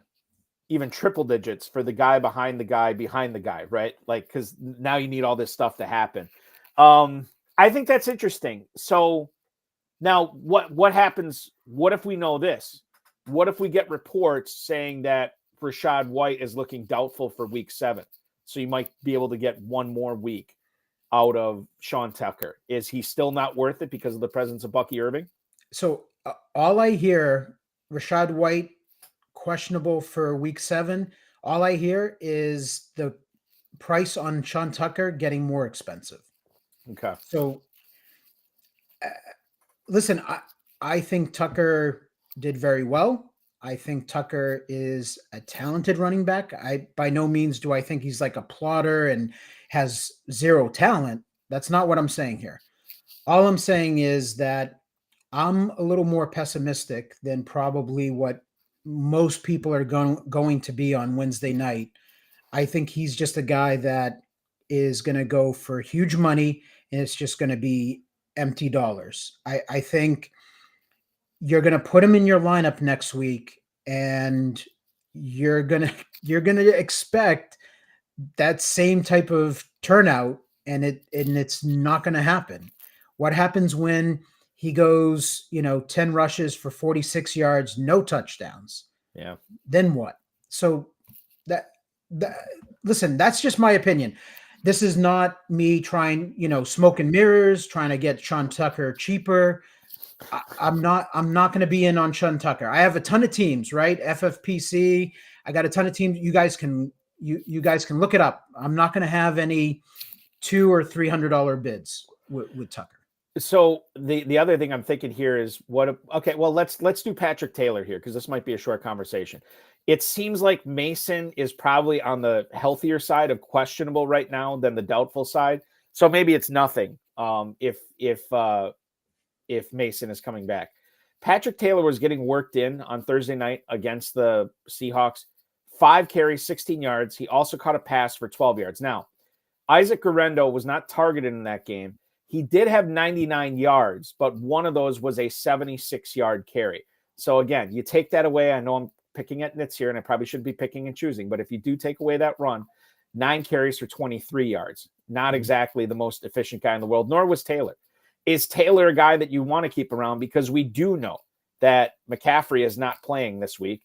even triple digits for the guy behind the guy behind the guy, right? Like, because now you need all this stuff to happen. I think that's interesting. So now what happens? What if we know this? What if we get reports saying that Rachaad White is looking doubtful for week 7? So you might be able to get one more week out of Sean Tucker. Is he still not worth it because of the presence of Bucky Irving? So all I hear, Rachaad White questionable for week 7. All I hear is the price on Sean Tucker getting more expensive. Okay. So listen, I think Tucker did very well. I think Tucker is a talented running back. By no means do I think he's like a plotter and has zero talent. That's not what I'm saying here. All I'm saying is that I'm a little more pessimistic than probably what most people are going to be on Wednesday night. I think he's just a guy that is going to go for huge money, and it's just going to be empty dollars. I think you're going to put him in your lineup next week, and you're going to expect that same type of turnout, and it's not going to happen. What happens when he goes, 10 rushes for 46 yards, no touchdowns? Yeah. Then what? So listen, that's just my opinion. This is not me trying, smoke and mirrors, trying to get Sean Tucker cheaper. I'm not going to be in on Sean Tucker. I have a ton of teams, right? FFPC. I got a ton of teams. You guys can look it up. I'm not going to have any $200 or $300 bids with Tucker. So the other thing I'm thinking here is let's do Patrick Taylor here, because this might be a short conversation. It seems like Mason is probably on the healthier side of questionable right now than the doubtful side. So maybe it's nothing if Mason is coming back. Patrick Taylor was getting worked in on Thursday night against the Seahawks. 5 carries, 16 yards. He also caught a pass for 12 yards. Now, Isaac Guerrero was not targeted in that game. He did have 99 yards, but one of those was a 76-yard carry. So again, you take that away. I know I'm picking at nits here, and I probably shouldn't be picking and choosing, but if you do take away that run, 9 carries for 23 yards. Not exactly the most efficient guy in the world, nor was Taylor. Is Taylor a guy that you want to keep around? Because we do know that McCaffrey is not playing this week.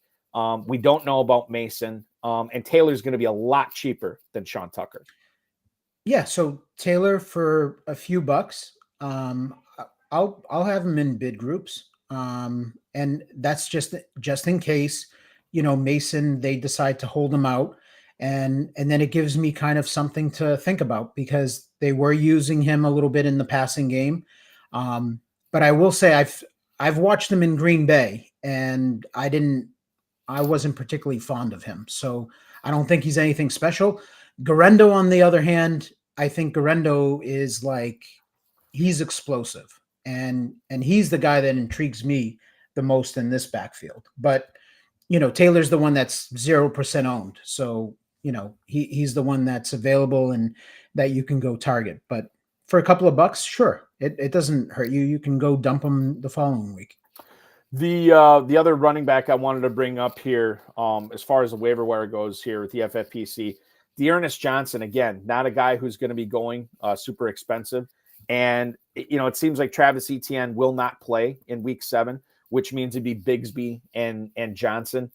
We don't know about Mason, and Taylor's going to be a lot cheaper than Sean Tucker. Yeah, so Taylor for a few bucks, I'll have him in bid groups, and that's just in case, Mason, they decide to hold him out, and then it gives me kind of something to think about because they were using him a little bit in the passing game, but I will say I've watched him in Green Bay, and I wasn't particularly fond of him, so I don't think he's anything special. Guerrero, on the other hand, I think Guerrero is he's explosive, and he's the guy that intrigues me the most in this backfield. But Taylor's the one that's 0% owned, so he's the one that's available and that you can go target. But for a couple of bucks, sure, it doesn't hurt you. You can go dump him the following week. The other running back I wanted to bring up here, as far as the waiver wire goes here with the FFPC, D'Ernest Johnson, again, not a guy who's going to be going super expensive. And, it seems like Travis Etienne will not play in week 7, which means it'd be Bigsby and Johnson.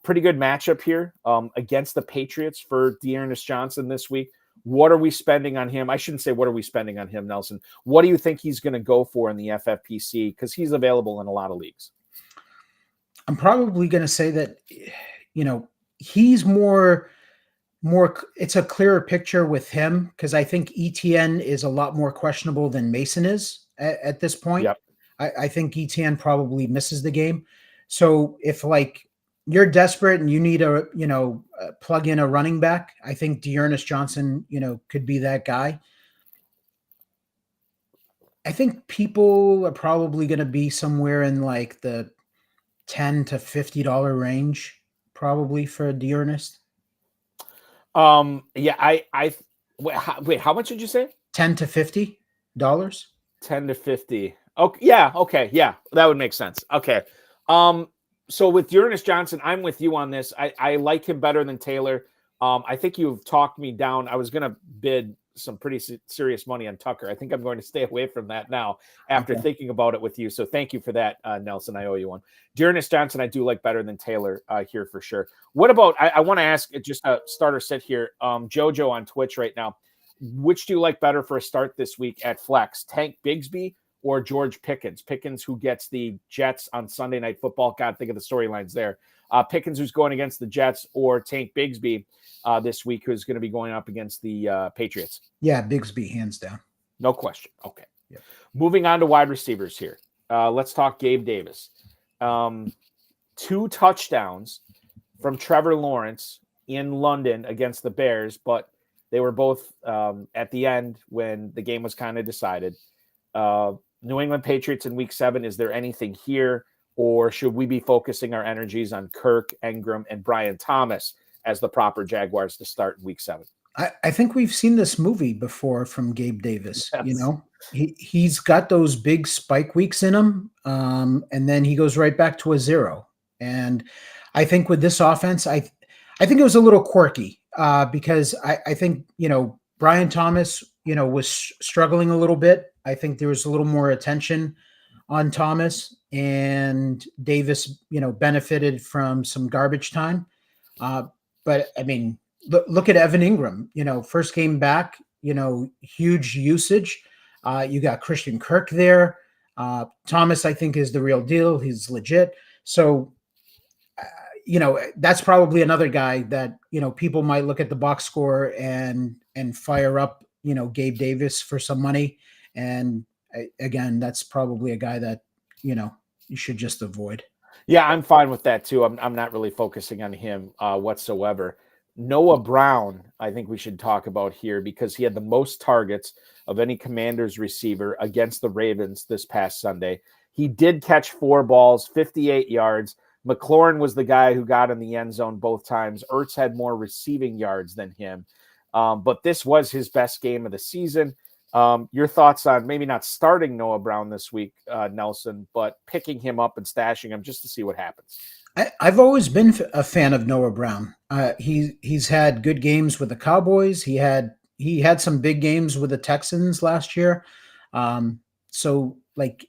Pretty good matchup here against the Patriots for D'Ernest Johnson this week. What are we spending on him? I shouldn't say what are we spending on him, Nelson. What do you think he's going to go for in the FFPC? Because he's available in a lot of leagues. I'm probably going to say that, he's more, it's a clearer picture with him because I think ETN is a lot more questionable than Mason is at this point. Yep. I think ETN probably misses the game. So if you're desperate and you need plug in a running back, I think D'Ernest Johnson, could be that guy. I think people are probably going to be somewhere in the $10 to $50 range, probably for D'Ernest. Yeah, wait, how much did you say? $10 to $50. 10 to 50. Okay, yeah, okay, yeah, that would make sense. Okay, so with D'Ernest Johnson, I'm with you on this. I like him better than Taylor. I think you've talked me down. I was going to bid some pretty serious money on Tucker. I think I'm going to stay away from that now after thinking about it with you. So thank you for that, Nelson. I owe you one. D'Ernest Johnson, I do like better than Taylor here for sure. What about, I want to ask just a starter set here. Jojo on Twitch right now. Which do you like better for a start this week at flex? Tank Bigsby or George Pickens? Pickens, who gets the Jets on Sunday Night Football. God, think of the storylines there. Pickens, who's going against the Jets, or Tank Bigsby this week, who's going to be going up against the Patriots? Yeah, Bigsby, hands down. No question. Okay. Yep. Moving on to wide receivers here. Let's talk Gabe Davis. 2 touchdowns from Trevor Lawrence in London against the Bears, but they were both at the end when the game was kind of decided. New England Patriots in week 7, is there anything here, or should we be focusing our energies on Kirk, Engram, and Brian Thomas as the proper Jaguars to start in week 7? I think we've seen this movie before from Gabe Davis. Yes. He's got those big spike weeks in him, and then he goes right back to a 0. And I think with this offense, I think it was a little quirky because I think, Brian Thomas, was struggling a little bit. I think there was a little more attention on Thomas, and Davis, benefited from some garbage time. But I mean, look at Evan Ingram, first game back, huge usage. You got Christian Kirk there. Thomas, I think, is the real deal. He's legit. So, that's probably another guy that, people might look at the box score and fire up, Gabe Davis for some money. And again, that's probably a guy that, you should just avoid. Yeah, I'm fine with that too. I'm not really focusing on him whatsoever. Noah Brown, I think we should talk about here because he had the most targets of any Commanders receiver against the Ravens this past Sunday. He did catch 4 balls, 58 yards, McLaurin was the guy who got in the end zone both times. Ertz had more receiving yards than him. But this was his best game of the season. Your thoughts on maybe not starting Noah Brown this week, Nelson, but picking him up and stashing him just to see what happens? I've always been a fan of Noah Brown. He's had good games with the Cowboys. He had some big games with the Texans last year. So like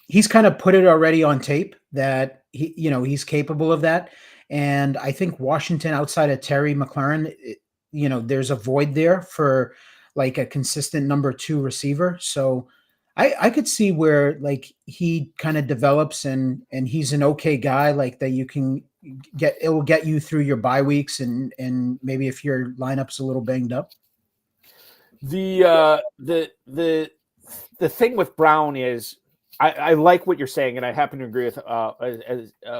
he's kind of put it already on tape that he's capable of that. And I think Washington, outside of Terry McLaurin, there's a void there for like a consistent number 2 receiver. So I could see where like he kind of develops and he's an okay guy like that you can get. It will get you through your bye weeks and maybe if your lineup's a little banged up. The thing with Brown is I like what you're saying, and I happen to agree with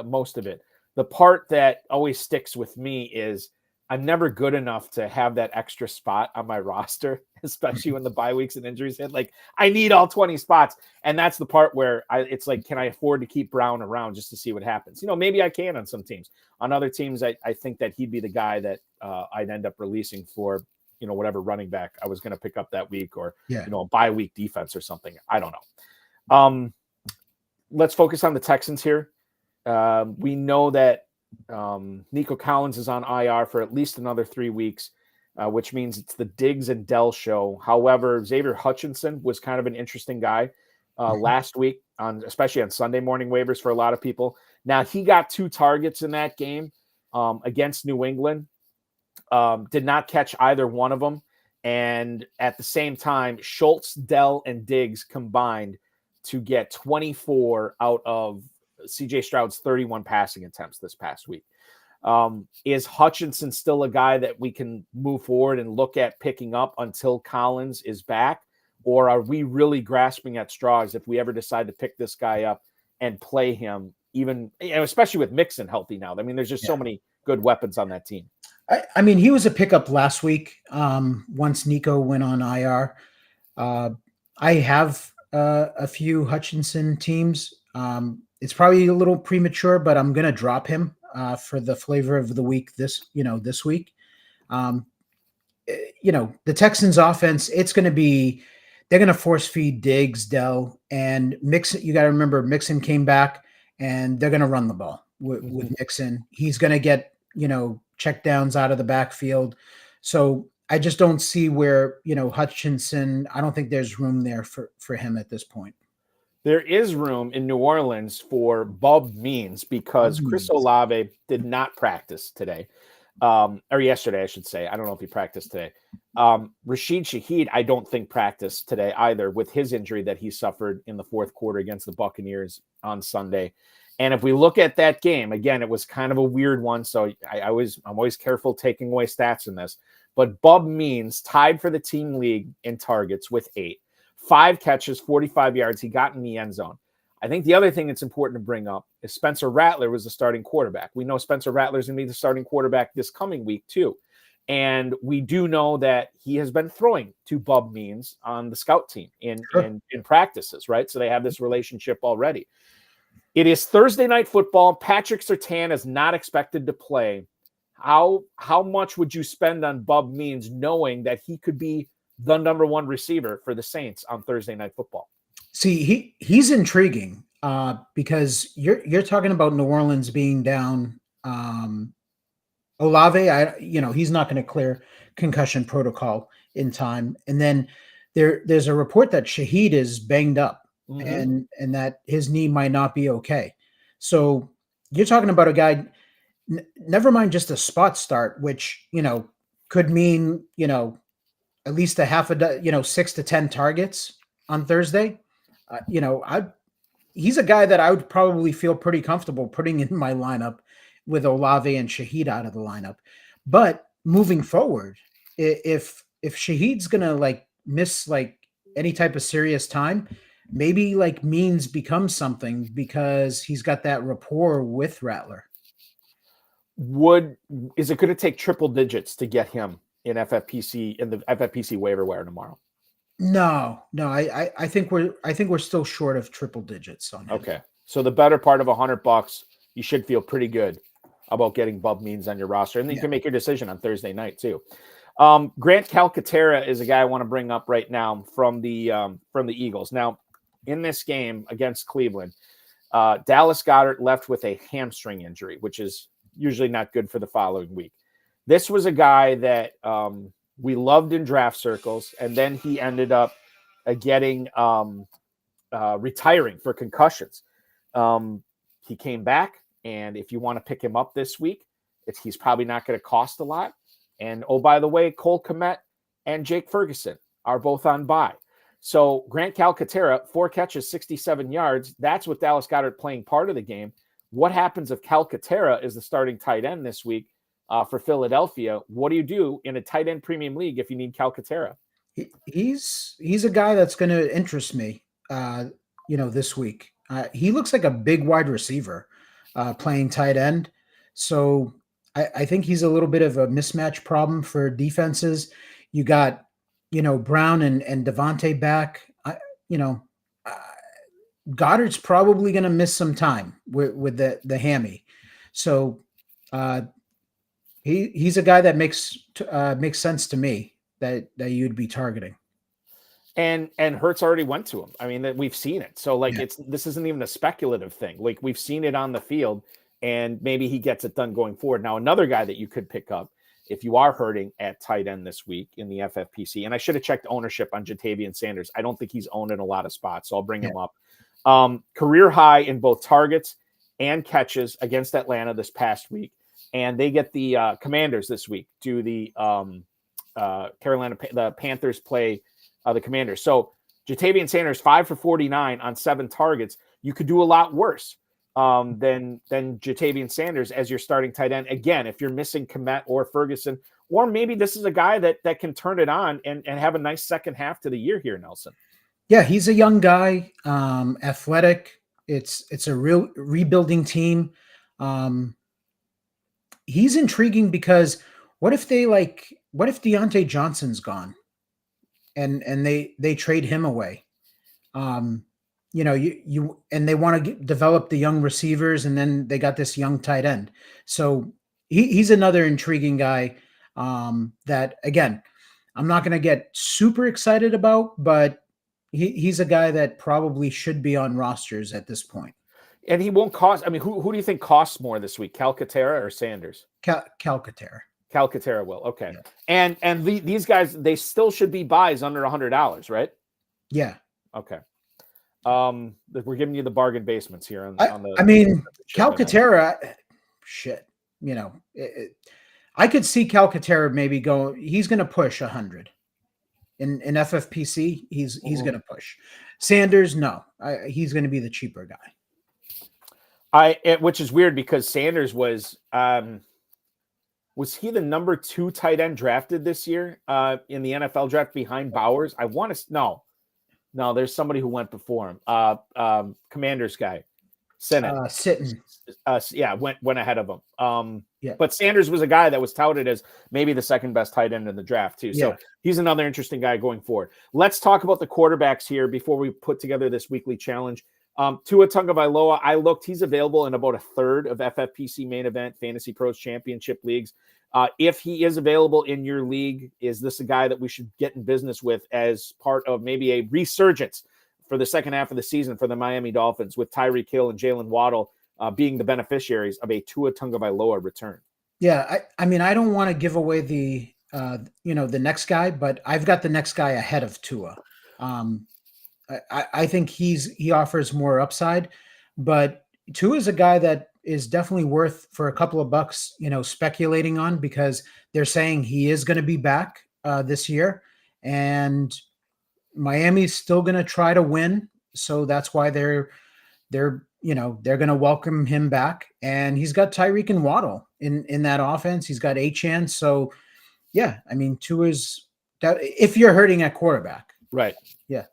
most of it. The part that always sticks with me is I'm never good enough to have that extra spot on my roster, especially when the bye weeks and injuries hit. Like I need all 20 spots. And that's the part where it's like, can I afford to keep Brown around just to see what happens? Maybe I can on some teams. On other teams, I think that he'd be the guy that I'd end up releasing for, whatever running back I was going to pick up that week or, a bye week defense or something. I don't know. Let's focus on the Texans here. We know that Nico Collins is on IR for at least another 3 weeks, which means it's the Diggs and Dell show. However, Xavier Hutchinson was kind of an interesting guy last week, especially on Sunday morning waivers for a lot of people. Now, he got 2 targets in that game against New England, did not catch either one of them. And at the same time, Schultz, Dell, and Diggs combined to get 24 out of CJ Stroud's 31 passing attempts this past week. Is Hutchinson still a guy that we can move forward and look at picking up until Collins is back? Or are we really grasping at straws if we ever decide to pick this guy up and play him, even, especially with Mixon healthy now? I mean, there's just so many good weapons on that team. I mean, he was a pickup last week once Nico went on IR. I have a few Hutchinson teams. It's probably a little premature, but I'm going to drop him for the flavor of the week this week. The Texans offense, they're going to force feed Diggs, Dell, and Mixon. You got to remember Mixon came back and they're going to run the ball with Mixon. He's going to get, check downs out of the backfield. So I just don't see where, Hutchinson, I don't think there's room there for him at this point. There is room in New Orleans for Bob Means because Chris Olave did not practice today, or yesterday, I should say. I don't know if he practiced today. Rashid Shaheed, I don't think practiced today either with his injury that he suffered in the fourth quarter against the Buccaneers on Sunday. And if we look at that game, again, it was kind of a weird one. So I'm always careful taking away stats in this. But Bob Means tied for the team league in targets with 8. 5 catches, 45 yards. He got in the end zone. I think the other thing that's important to bring up is Spencer Rattler was the starting quarterback. We know Spencer Rattler is going to be the starting quarterback this coming week too. And we do know that he has been throwing to Bob Means on the scout team in practices, right? So they have this relationship already. It is Thursday night football. Patrick Surtain is not expected to play. How much would you spend on Bob Means knowing that he could be the number 1 receiver for the Saints on Thursday night football? See, he's intriguing because you're talking about New Orleans being down. Olave, he's not going to clear concussion protocol in time. And then there's a report that Shaheed is banged up and that his knee might not be okay. So you're talking about a guy, never mind just a spot start, which, could mean, at least a half 6 to 10 targets on Thursday. He's a guy that I would probably feel pretty comfortable putting in my lineup with Olave and Shaheed out of the lineup. But moving forward, if Shaheed's gonna miss any type of serious time, maybe Means becomes something because he's got that rapport with Rattler. Is it going to take triple digits to get him in the FFPC waiver wire tomorrow? No. I think we're still short of triple digits on him. Okay. So the better part of $100, you should feel pretty good about getting Bub Means on your roster. And then you can make your decision on Thursday night too. Grant Calcaterra is a guy I want to bring up right now from the Eagles. Now, in this game against Cleveland, Dallas Goedert left with a hamstring injury, which is usually not good for the following week. This was a guy that we loved in draft circles, and then he ended up getting retiring for concussions. He came back, and if you want to pick him up this week, he's probably not going to cost a lot. And, oh, by the way, Cole Kmet and Jake Ferguson are both on bye. So Grant Calcaterra, 4 catches, 67 yards. That's with Dallas Goedert playing part of the game. What happens if Calcaterra is the starting tight end this week for Philadelphia? What do you do in a tight end premium league if you need Calcaterra? He's a guy that's going to interest me, this week. He looks like a big wide receiver playing tight end. So I think he's a little bit of a mismatch problem for defenses. You got, Brown and Davante back. Goddard's probably going to miss some time with the hammy. So he's a guy that makes sense to me that you'd be targeting. And Hurts already went to him. I mean, we've seen it. So this isn't even a speculative thing. Like, we've seen it on the field, and maybe he gets it done going forward. Now, another guy that you could pick up if you are hurting at tight end this week in the FFPC, and I should have checked ownership on Jatavian Sanders. I don't think he's owned in a lot of spots, so I'll bring him up. Career high in both targets and catches against Atlanta this past week. And they get the Commanders this week. Do the the Panthers play the Commanders? So Jatavian Sanders, 5 for 49 on 7 targets. You could do a lot worse than Jatavian Sanders as your starting tight end. Again, if you're missing Kmet or Ferguson, or maybe this is a guy that can turn it on and have a nice second half to the year here, Nelson. Yeah, he's a young guy, athletic. It's a real rebuilding team. He's intriguing because what if Deontay Johnson's gone and they trade him away? You and they want to develop the young receivers, and then they got this young tight end. So he's another intriguing guy that, again, I'm not going to get super excited about, but he's a guy that probably should be on rosters at this point. And he won't cost. I mean, who do you think costs more this week, Calcaterra or Sanders? Calcaterra. Calcaterra will. Okay. Yeah. And these guys, they still should be buys under $100, right? Yeah. Okay. We're giving you the bargain basements here on the. I mean, Calcaterra, shit. I could see Calcaterra maybe go. He's going to push 100 in FFPC. He's going to push. Sanders, no. He's going to be the cheaper guy. Which is weird because Sanders was he the number 2 tight end drafted this year in the NFL draft behind Bowers? I want to no, there's somebody who went before him. Commanders guy, Sitton. Went ahead of him. Yeah. But Sanders was a guy that was touted as maybe the second best tight end in the draft too. So he's another interesting guy going forward. Let's talk about the quarterbacks here before we put together this weekly challenge. Tua Tagovailoa, I looked. He's available in about a third of FFPC main event Fantasy Pros Championship leagues. If he is available in your league, is this a guy that we should get in business with as part of maybe a resurgence for the second half of the season for the Miami Dolphins, with Tyreek Hill and Jalen Waddle being the beneficiaries of a Tua Tagovailoa return? Yeah, I mean, I don't want to give away the next guy, but I've got the next guy ahead of Tua. I think he offers more upside, but Tua is a guy that is definitely worth for a couple of bucks, speculating on, because they're saying he is going to be back this year, and Miami's still going to try to win. So that's why they're going to welcome him back, and he's got Tyreek and Waddle in that offense. He's got Achane. So yeah, I mean, Tua's that if you're hurting at quarterback, right? Yeah.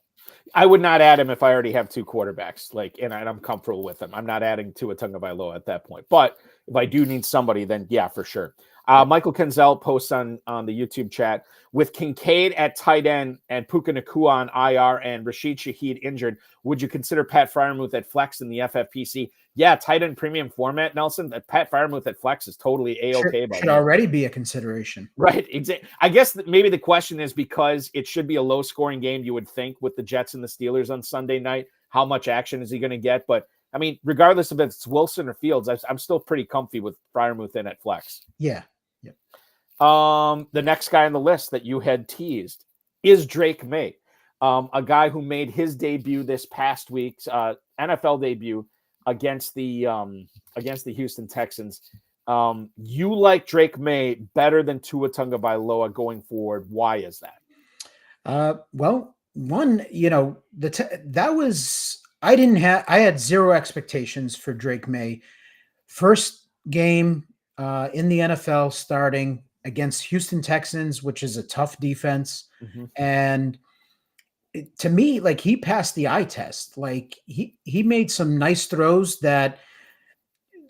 I would not add him if I already have 2 quarterbacks, and I'm comfortable with him. I'm not adding Tua Tagovailoa at that point. But if I do need somebody, then yeah, for sure. Michael Kenzel posts on the YouTube chat, with Kincaid at tight end and Puka Nacua on IR and Rashid Shaheed injured, would you consider Pat Freiermuth at flex in the FFPC? Yeah, tight end premium format, Nelson. That Pat Freiermuth at flex is totally A-okay. Should already be a consideration. Right. Exactly. I guess maybe the question is because it should be a low-scoring game, you would think, with the Jets and the Steelers on Sunday night. How much action is he going to get? But, I mean, regardless of if it's Wilson or Fields, I'm still pretty comfy with Freiermuth in at flex. Yeah. The next guy on the list that you had teased is Drake Maye, a guy who made his debut this past week's NFL debut against the Houston Texans. You like Drake Maye better than Tua Tagovailoa going forward. Why is that? Well, one, I had zero expectations for Drake Maye. First game in the NFL starting against Houston Texans, which is a tough defense. Mm-hmm. And to me, like, he passed the eye test. Like, he made some nice throws that,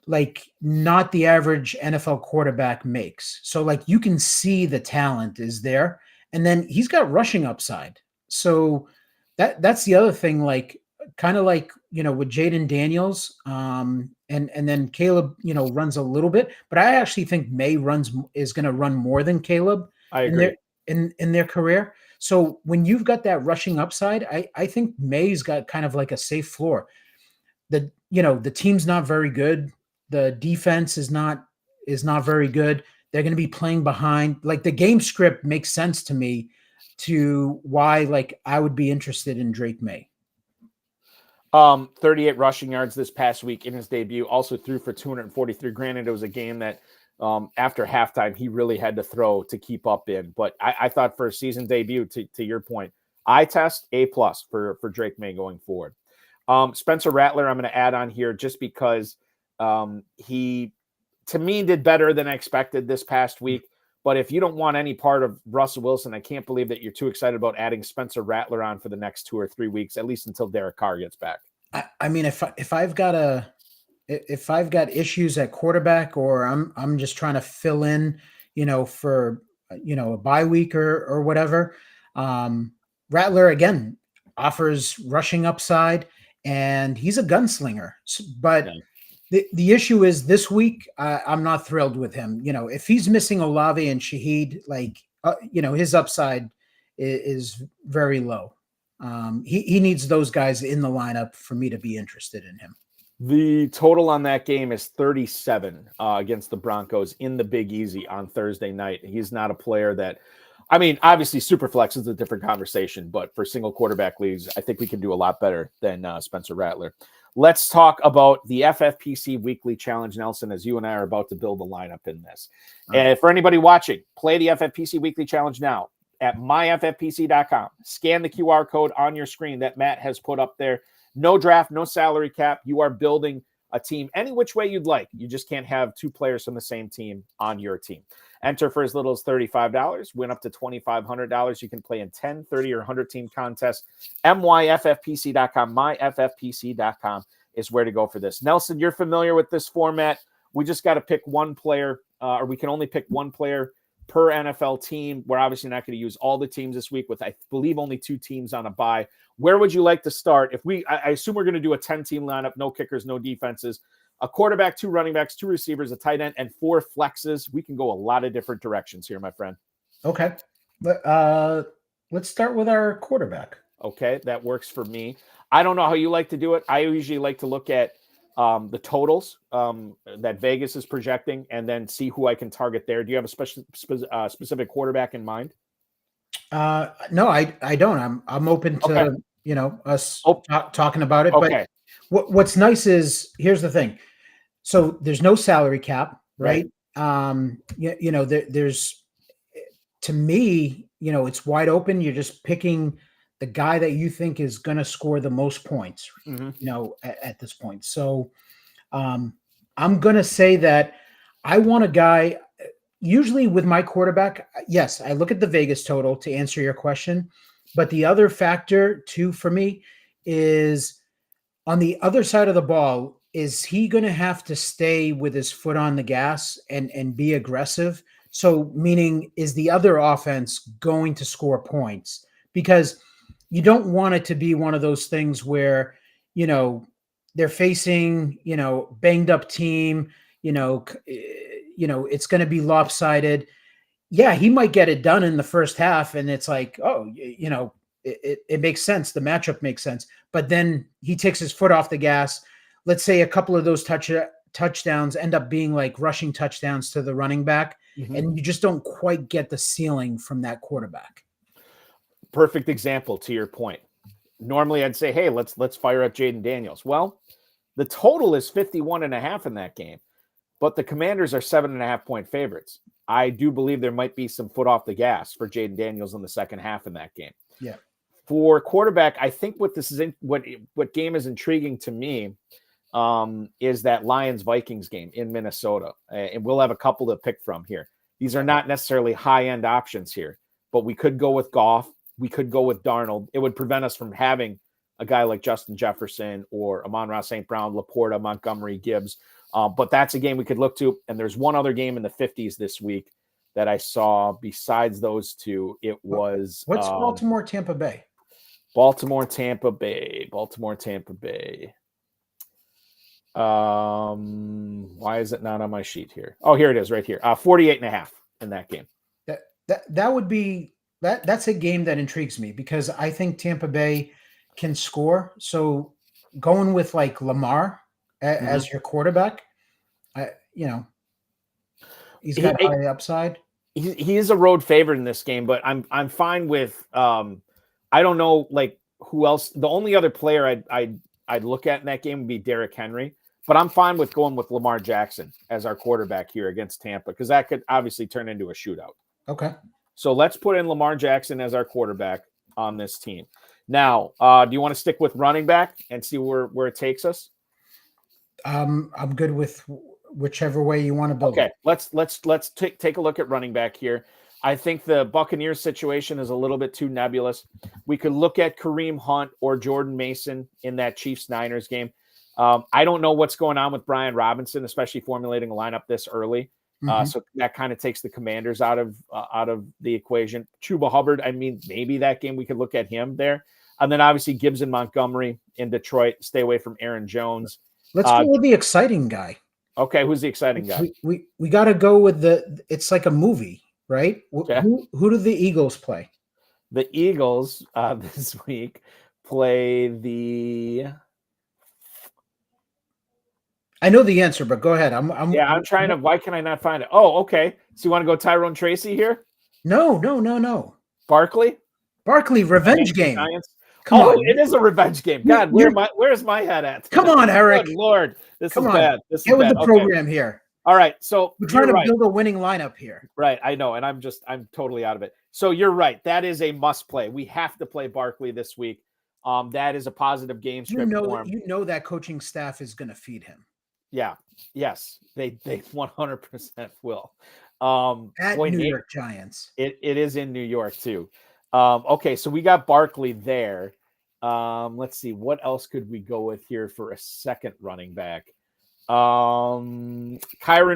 like, not the average NFL quarterback makes. So, like, you can see the talent is there. And then he's got rushing upside. So that's the other thing, like, kind of like, with Jaden Daniels, and then Caleb, runs a little bit, but I actually think Maye is going to run more than Caleb in their career. So when you've got that rushing upside, I think May's got kind of like a safe floor. The team's not very good. The defense is not very good. They're going to be playing behind. Like, the game script makes sense to me to why, like, I would be interested in Drake Maye. 38 rushing yards this past week in his debut. Also threw for 243. Granted, it was a game that after halftime he really had to throw to keep up in. But I thought for a season debut, to your point, eye test A+ for Drake Maye going forward. Spencer Rattler, I'm going to add on here just because he, to me, did better than I expected this past week. But if you don't want any part of Russell Wilson, I can't believe that you're too excited about adding Spencer Rattler on for the next 2 or 3 weeks, at least until Derek Carr gets back. I mean, if I've got issues at quarterback, or I'm just trying to fill in, for a bye week or whatever, Rattler again offers rushing upside, and he's a gunslinger. But the issue is this week, I'm not thrilled with him. If he's missing Olave and Shaheed, like, his upside is very low. He needs those guys in the lineup for me to be interested in him. The total on that game is 37 against the Broncos in the Big Easy on Thursday night. He's not a player that, I mean, obviously Superflex is a different conversation, but for single quarterback leagues, I think we can do a lot better than Spencer Rattler. Let's talk about the FFPC Weekly Challenge, Nelson, as you and I are about to build a lineup in this. And for anybody watching, play the FFPC Weekly Challenge now at myffpc.com. Scan the QR code on your screen that Matt has put up there. No draft, no salary cap. You are building a team any which way you'd like. You just can't have 2 players from the same team on your team. Enter for as little as $35, win up to $2,500. You can play in 10, 30, or 100-team contests. myffpc.com, myffpc.com is where to go for this. Nelson, you're familiar with this format. We just got to pick one player, or we can only pick one player per NFL team. We're obviously not going to use all the teams this week with, I believe, only 2 teams on a bye. Where would you like to start? I assume we're going to do a 10-team lineup, no kickers, no defenses, a quarterback, 2 running backs, 2 receivers, a tight end, and 4 flexes. We can go a lot of different directions here, my friend. Okay. Let's start with our quarterback. Okay, that works for me. I don't know how you like to do it. I usually like to look at the totals that Vegas is projecting and then see who I can target there. Do you have a specific quarterback in mind? No, I don't. I'm open to, us talking about it. Okay. But what's nice is, here's the thing. So there's no salary cap, right? There's, to me, it's wide open. You're just picking the guy that you think is going to score the most points, at this point. So I'm going to say that I want a guy, usually with my quarterback, yes, I look at the Vegas total to answer your question. But the other factor too for me is on the other side of the ball, is he going to have to stay with his foot on the gas and be aggressive? So meaning, is the other offense going to score points? Because you don't want it to be one of those things where, they're facing, banged up team, it's going to be lopsided. Yeah, he might get it done in the first half, and it's like, it makes sense. The matchup makes sense. But then he takes his foot off the gas. Let's say a couple of those touchdowns end up being like rushing touchdowns to the running back, and you just don't quite get the ceiling from that quarterback. Perfect example to your point. Normally I'd say, hey, let's fire up Jaden Daniels. Well, the total is 51.5 in that game, but the Commanders are 7.5 point favorites. I do believe there might be some foot off the gas for Jaden Daniels in the second half in that game. Yeah. For quarterback, I think what game is intriguing to me is that Lions-Vikings game in Minnesota. And we'll have a couple to pick from here. These are not necessarily high-end options here, but we could go with Goff. We could go with Darnold. It would prevent us from having a guy like Justin Jefferson or Amon-Ra St. Brown, Laporta, Montgomery, Gibbs. But that's a game we could look to. And there's one other game in the 50s this week that I saw besides those two. It was what's Baltimore, Tampa Bay? Baltimore, Tampa Bay. Why is it not on my sheet here? Oh, here it is right here. 48.5 in that game. That would be that's a game that intrigues me because I think Tampa Bay can score. So going with like Lamar as your quarterback, he's got high upside. He is a road favorite in this game, but I'm fine with I don't know like who else. The only other player I'd look at in that game would be Derrick Henry, but I'm fine with going with Lamar Jackson as our quarterback here against Tampa because that could obviously turn into a shootout. Okay. So let's put in Lamar Jackson as our quarterback on this team. Now, do you want to stick with running back and see where it takes us? I'm good with whichever way you want to build. Okay, let's take a look at running back here. I think the Buccaneers situation is a little bit too nebulous. We could look at Kareem Hunt or Jordan Mason in that Chiefs-Niners game. I don't know what's going on with Brian Robinson, especially formulating a lineup this early. So that kind of takes the Commanders out of the equation. Chuba Hubbard, I mean, maybe that game we could look at him there. And then obviously Gibbs and Montgomery in Detroit. Stay away from Aaron Jones. Let's go with the exciting guy. Okay, who's the exciting guy? We got to go with it's like a movie, right? Okay. Who do the Eagles play? The Eagles this week play the... I know the answer, but go ahead. I'm trying to. Why can I not find it? Oh, okay. So you want to go Tyrone Tracy here? No. Barkley, revenge game. Giants. Come on. It is a revenge game. God, where's my head at? Come on, Eric. Good Lord, this is bad. This Get is with bad. the program here. All right, so we're trying to build a winning lineup here. Right, I know, and I'm totally out of it. So you're right. That is a must play. We have to play Barkley this week. That is a positive game script for him. You know that coaching staff is going to feed him. Yeah. Yes, they 100% will. At New York Giants. It is in New York too. Okay, so we got Barkley there. Let's see, what else could we go with here for a second running back? Kyron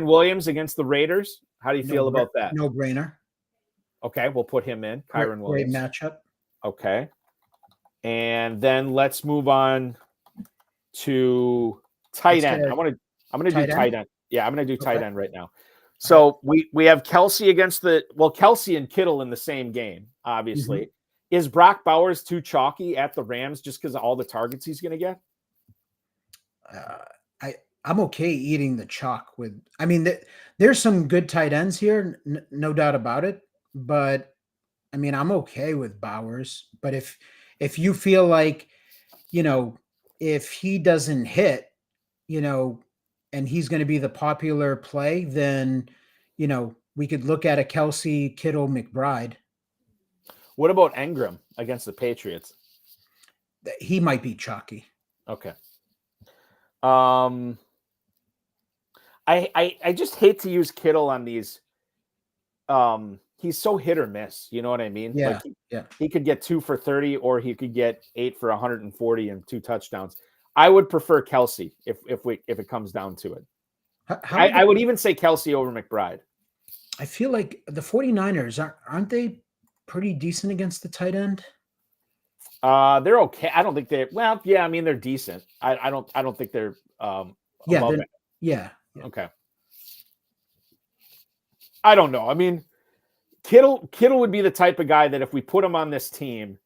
Williams against the Raiders. How do you feel about that? No brainer. Okay, we'll put him in. Kyron Williams. Great matchup. Okay. And then let's move on to tight end. I'm gonna do tight end. Yeah, I'm gonna do tight end right now. So we have Kelsey against Kelsey and Kittle in the same game, obviously. Is Brock Bowers too chalky at the Rams just because of all the targets he's gonna get? I'm okay eating the chalk with. I mean, there's some good tight ends here, no doubt about it. But I mean, I'm okay with Bowers. But if you feel like, if he doesn't hit, and he's going to be the popular play, then, we could look at a Kelsey, Kittle, McBride. What about Engram against the Patriots? He might be chalky. Okay. I just hate to use Kittle on these. He's so hit or miss. You know what I mean? Yeah. He could get 2 for 30, or he could get 8 for 140 and 2 touchdowns. I would prefer Kelsey if it comes down to it. I would even say Kelsey over McBride. I feel like the 49ers aren't they pretty decent against the tight end? They're okay. I don't think they're yeah, I mean they're decent. I don't think they're above it. Yeah. Okay. I don't know. I mean, Kittle would be the type of guy that if we put him on this team,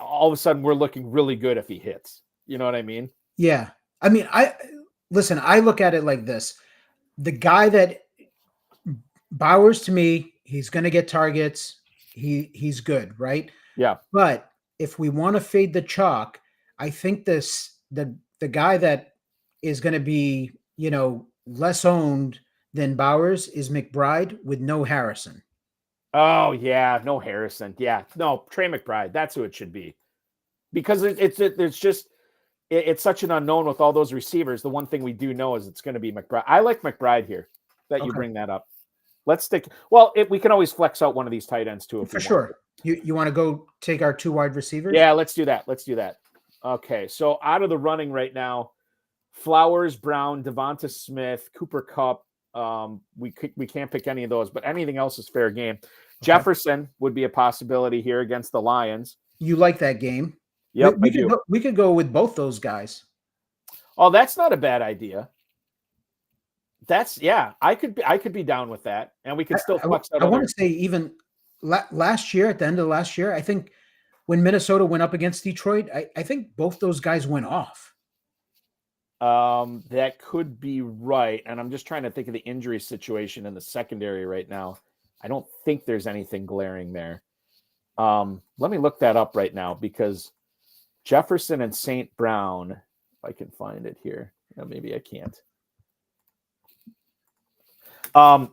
all of a sudden we're looking really good if he hits. You know what I mean? Yeah. I mean, I look at it like this. The guy that Bowers, to me, he's going to get targets. He's good, right? Yeah. But if we want to fade the chalk, I think the guy that is going to be, less owned than Bowers is McBride with no Harrison. Oh yeah, no Harrison. Yeah, no Trey McBride. That's who it should be, because it's such an unknown with all those receivers. The one thing we do know is it's going to be McBride. I like McBride here. That you bring that up. Let's stick. Well, we can always flex out one of these tight ends too. For sure. You want to go take our 2 wide receivers? Yeah, let's do that. Okay, so out of the running right now, Flowers, Brown, Devonta Smith, Cooper Kupp. We can't pick any of those, but anything else is fair game. Okay. Jefferson would be a possibility here against the Lions. You like that game? Yep, we could go with both those guys. Oh, that's not a bad idea. I could be down with that, and we could still flex out. I want to say even last year, at the end of last year, I think when Minnesota went up against Detroit, I think both those guys went off. That could be right, and I'm just trying to think of the injury situation in the secondary right now. I don't think there's anything glaring there. Let me look that up right now, because Jefferson and St. Brown, if I can find it here. Maybe I can't.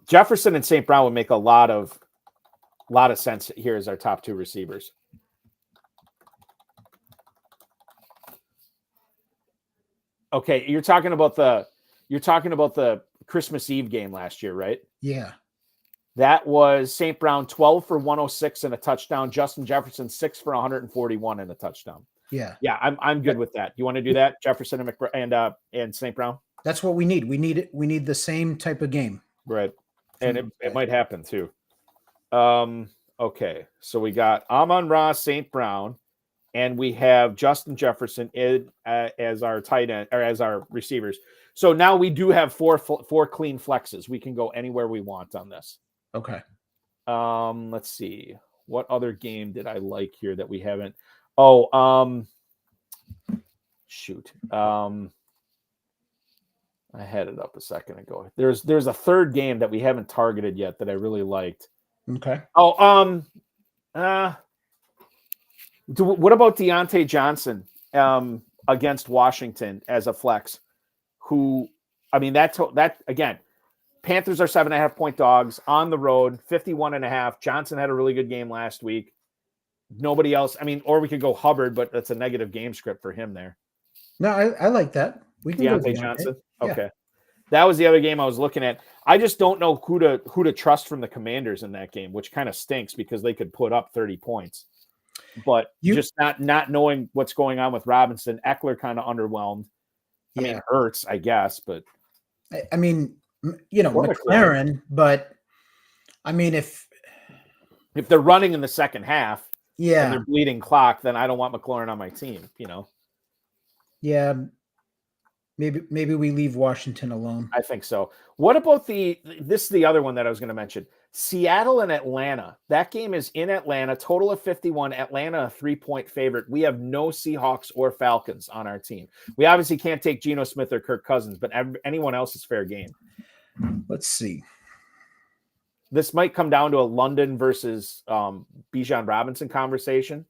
Jefferson and St. Brown would make a lot of sense here as our top 2 receivers. Okay, you're talking about the Christmas Eve game last year, right? Yeah. That was St. Brown 12 for 106 and a touchdown. Justin Jefferson 6 for 141 and a touchdown. Yeah. Yeah, I'm good with that. You want to do that, Jefferson and and St. Brown? That's what we need. We need the same type of game. Right. And it might happen too. Okay, so we got Amon-Ra, St. Brown, and we have Justin Jefferson as our tight end, or as our receivers. So now we do have four clean flexes. We can go anywhere we want on this. Okay. Let's see. What other game did I like here that we haven't? Oh, shoot. I had it up a second ago. There's a third game that we haven't targeted yet that I really liked. Okay. Oh, what about Deontay Johnson against Washington as a flex? Who, I mean, that again, Panthers are 7.5-point dogs on the road, 51.5. Johnson had a really good game last week. Nobody else. I mean, or we could go Hubbard, but that's a negative game script for him there. No, I like that. We can Deontay Johnson. Okay. Yeah. That was the other game I was looking at. I just don't know who to trust from the Commanders in that game, which kind of stinks because they could put up 30 points. But just not knowing what's going on with Robinson. Eckler kind of underwhelmed. I mean, Hurts, I guess, but I mean, McLaren, but I mean, if they're running in the second half, and they're bleeding clock, then I don't want McLaurin on my team, Yeah, maybe we leave Washington alone. I think so. What about this is the other one that I was going to mention. Seattle and Atlanta. That game is in Atlanta, total of 51. Atlanta, a 3-point favorite. We have no Seahawks or Falcons on our team. We obviously can't take Geno Smith or Kirk Cousins, but anyone else is fair game. Let's see. This might come down to a London versus Bijan Robinson conversation,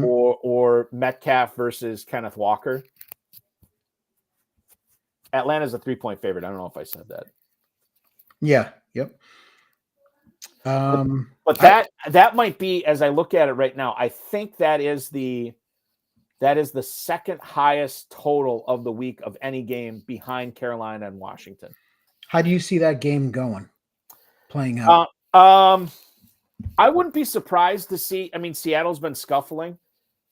or Metcalf versus Kenneth Walker. Atlanta's a 3-point favorite. I don't know if I said that. Yeah. Yep. But that might be, as I look at it right now, I think that is the second highest total of the week of any game behind Carolina and Washington. How do you see that game playing out? I wouldn't be surprised to see. I mean, Seattle's been scuffling,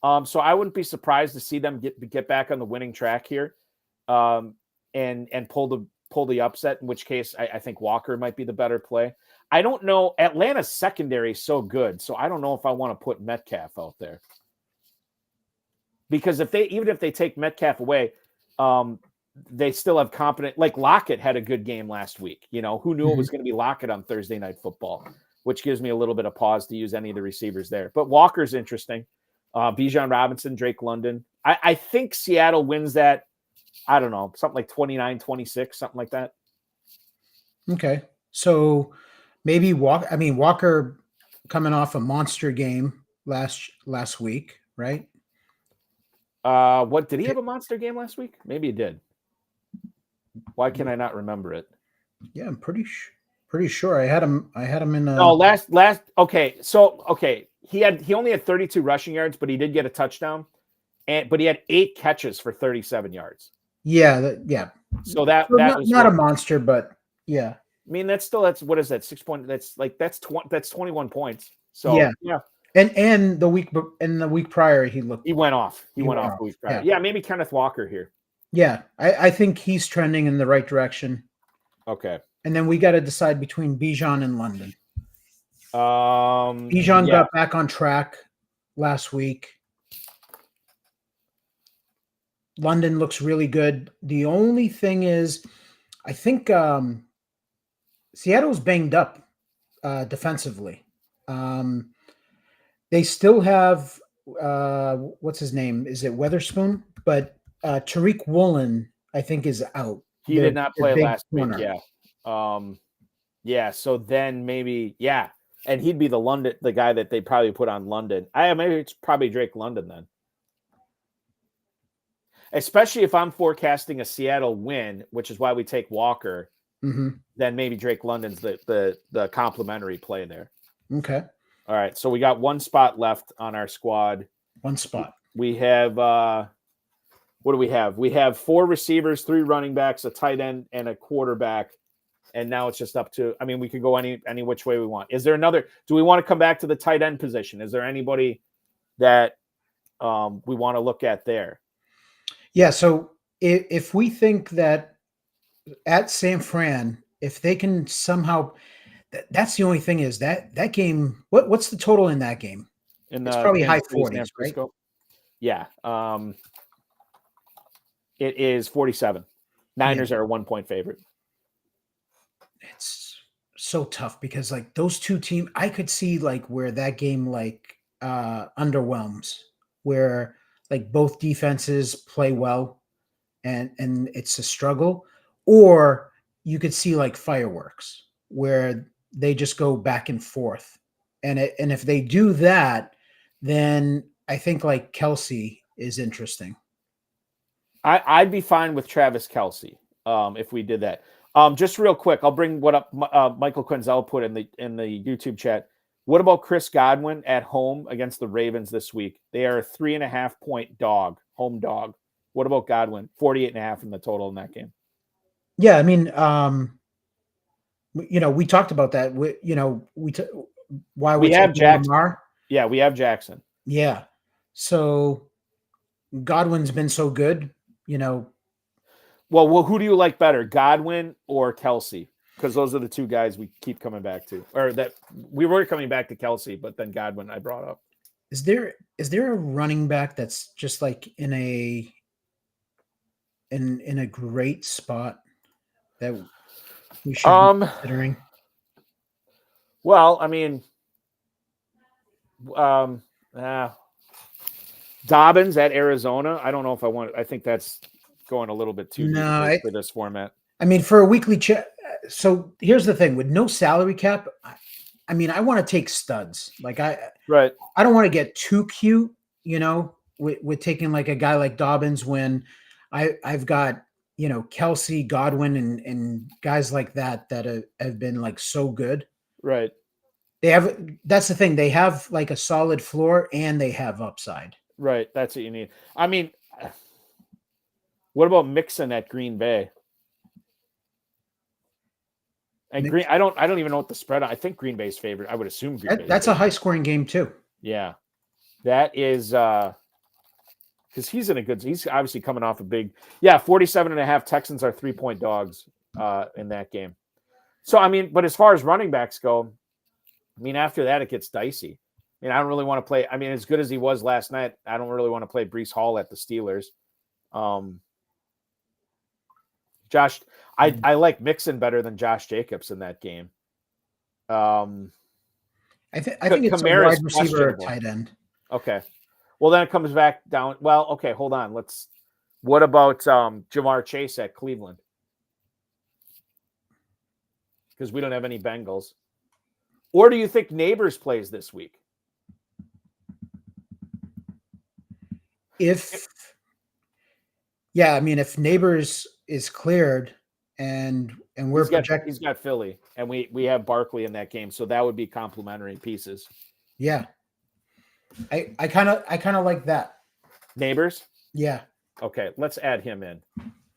so I wouldn't be surprised to see them get back on the winning track here, and pull the upset. In which case, I think Walker might be the better play. I don't know. Atlanta's secondary is so good, so I don't know if I want to put Metcalf out there. Because even if they take Metcalf away, they still have competent. Like Lockett had a good game last week. You know, who knew it was going to be Lockett on Thursday Night Football, which gives me a little bit of pause to use any of the receivers there. But Walker's interesting. Bijan Robinson, Drake London. I think Seattle wins that. I don't know, something like 29-26, something like that. Okay. So maybe Walker coming off a monster game last week, right? What did he have a monster game last week? Maybe he did. Why can I not remember it? Yeah, I'm pretty sure I had him in No, last okay. So okay, he only had 32 rushing yards, but he did get a touchdown. But he had 8 catches for 37 yards. Yeah, yeah. So that was not a monster, but yeah. I mean, that's what is that? 6 point. That's 21 points. So yeah. And the week prior, he went off. He went off the week prior. Yeah, maybe Kenneth Walker here. Yeah, I think he's trending in the right direction. Okay. And then we got to decide between Bijan and London. Bijan got back on track last week. London looks really good. The only thing is, I think Seattle's banged up defensively. They still have what's his name? Is it Weatherspoon? But Tariq Woolen, I think, is out. He did not play last week. Yeah. So then maybe, and he'd be the guy that they probably put on London. Maybe it's probably Drake London then. Especially if I'm forecasting a Seattle win, which is why we take Walker. Then maybe Drake London's the complimentary play there. Okay. All right. So we got one spot left on our squad. One spot. We have what do we have? We have 4 receivers, 3 running backs, a tight end, and a quarterback. And now it's just up to, I mean, we could go any which way we want. Is there another, do we want to come back to the tight end position? Is there anybody that we want to look at there? Yeah. So if we think that at San Fran, if they can somehow, that's the only thing is that game, what's the total in that game? It's probably high 40s, right? Yeah. It is 47. Niners are a 1-point favorite. It's so tough because like those two teams, I could see like where that game underwhelms, where like both defenses play well and it's a struggle, or you could see like fireworks where they just go back and forth. And if they do that, then I think like Kelsey is interesting. I'd be fine with Travis Kelce if we did that. Just real quick, I'll bring what up Michael Quinzel put in the YouTube chat. What about Chris Godwin at home against the Ravens this week? They are a 3.5-point dog, home dog. What about Godwin? 48.5 in the total in that game. Yeah, I mean, we talked about that. We have Jackson. Lamar. Yeah, we have Jackson. Yeah, so Godwin's been so good. Well, who do you like better, Godwin or Kelsey? Because those are the two guys we keep coming back to, or that we were coming back to Kelsey, but then Godwin I brought up. Is there a running back that's just like in a great spot that we should be considering? Well, I mean, Dobbins at Arizona. I don't know if I want. I think that's going a little bit too deep for this format. I mean, for a weekly chat. So here's the thing: with no salary cap, I mean, I want to take studs. Like I don't want to get too cute, with taking like a guy like Dobbins when I've got Kelsey, Godwin, and guys like that have been like so good. Right. That's the thing. They have like a solid floor and they have upside. Right. That's what you need. I mean, what about Mixon at Green Bay? And I don't even know what the spread. I think Green Bay's favorite. I would assume Green Bay. That's a high scoring game too. Yeah. That is because he's obviously coming off a big 47.5. Texans are 3-point dogs in that game. So I mean, but as far as running backs go, I mean, after that it gets dicey. mean, I don't really want to play. I mean, as good as he was last night, I don't really want to play Breece Hall at the Steelers. Josh, I like Mixon better than Josh Jacobs in that game. I think it's a wide receiver or tight end. Okay. Well, then it comes back down. Well, okay, hold on. What about Jamar Chase at Cleveland? Because we don't have any Bengals. Or do you think Neighbors plays this week? If Neighbors is cleared and we're projecting, he's got Philly, and we have Barkley in that game, so that would be complementary pieces. Yeah, I kind of like that. Neighbors. Yeah. Okay, let's add him in,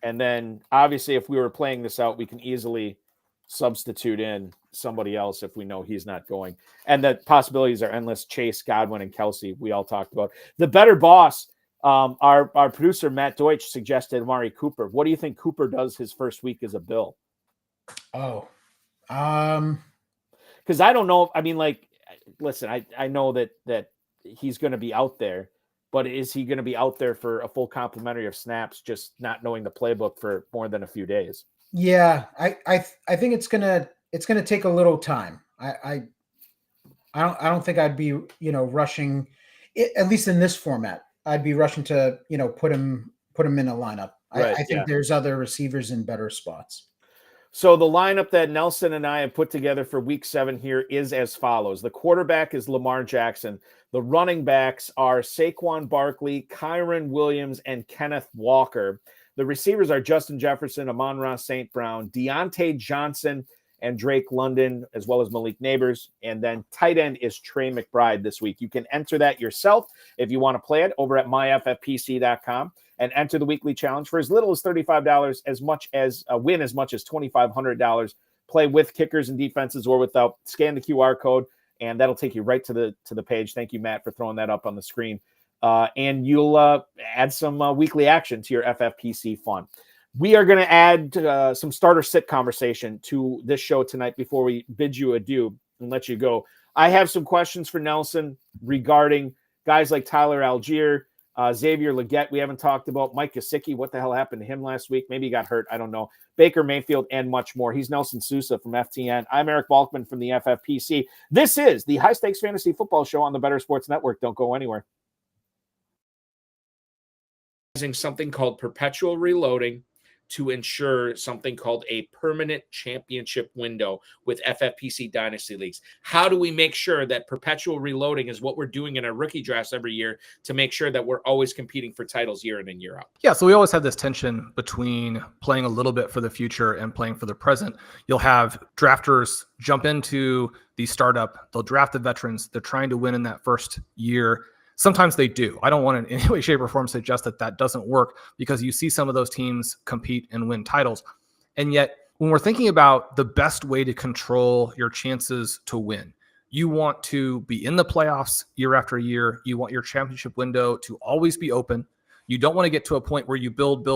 and then obviously, if we were playing this out, we can easily substitute in somebody else if we know he's not going, and the possibilities are endless. Chase, Godwin, and Kelsey. We all talked about the better boss. Our producer Matt Deutsch suggested Amari Cooper. What do you think Cooper does his first week as a Bill? Oh, because I don't know. I mean, like, listen, I know that he's going to be out there, but is he going to be out there for a full complementary of snaps, just not knowing the playbook for more than a few days? Yeah, I think it's gonna take a little time. I don't think I'd be rushing, at least in this format. I'd be rushing to put him in a lineup. Right, I think there's other receivers in better spots. So the lineup that Nelson and I have put together for week 7 here is as follows. The quarterback is Lamar Jackson. The running backs are Saquon Barkley, Kyron Williams, and Kenneth Walker. The receivers are Justin Jefferson, Amon-Ra St. Brown, Deontay Johnson, and Drake London, as well as Malik Neighbors. And then tight end is Trey McBride this week. You can enter that yourself if you want to play it over at myffpc.com and enter the weekly challenge for as little as $35, as much as win as much as $2,500. Play with kickers and defenses or without. Scan the QR code, and that'll take you right to the page. Thank you, Matt, for throwing that up on the screen. And you'll add some weekly action to your FFPC fun. We are going to add some starter sit conversation to this show tonight before we bid you adieu and let you go. I have some questions for Nelson regarding guys like Tyler Algier, Xavier Legette. We haven't talked about Mike Gesicki. What the hell happened to him last week? Maybe he got hurt. I don't know. Baker Mayfield and much more. He's Nelson Sousa from FTN. I'm Eric Balkman from the FFPC. This is the High Stakes Fantasy Football Show on the Better Sports Network. Don't go anywhere. Something called perpetual reloading to ensure something called a permanent championship window with FFPC Dynasty Leagues. How do we make sure that perpetual reloading is what we're doing in our rookie drafts every year to make sure that we're always competing for titles year in and year out? Yeah, so we always have this tension between playing a little bit for the future and playing for the present. You'll have drafters jump into the startup. They'll draft the veterans. They're trying to win in that first year. Sometimes they do. I don't want to in any way, shape, or form suggest that doesn't work, because you see some of those teams compete and win titles. And yet, when we're thinking about the best way to control your chances to win, you want to be in the playoffs year after year. You want your championship window to always be open. You don't want to get to a point where you build,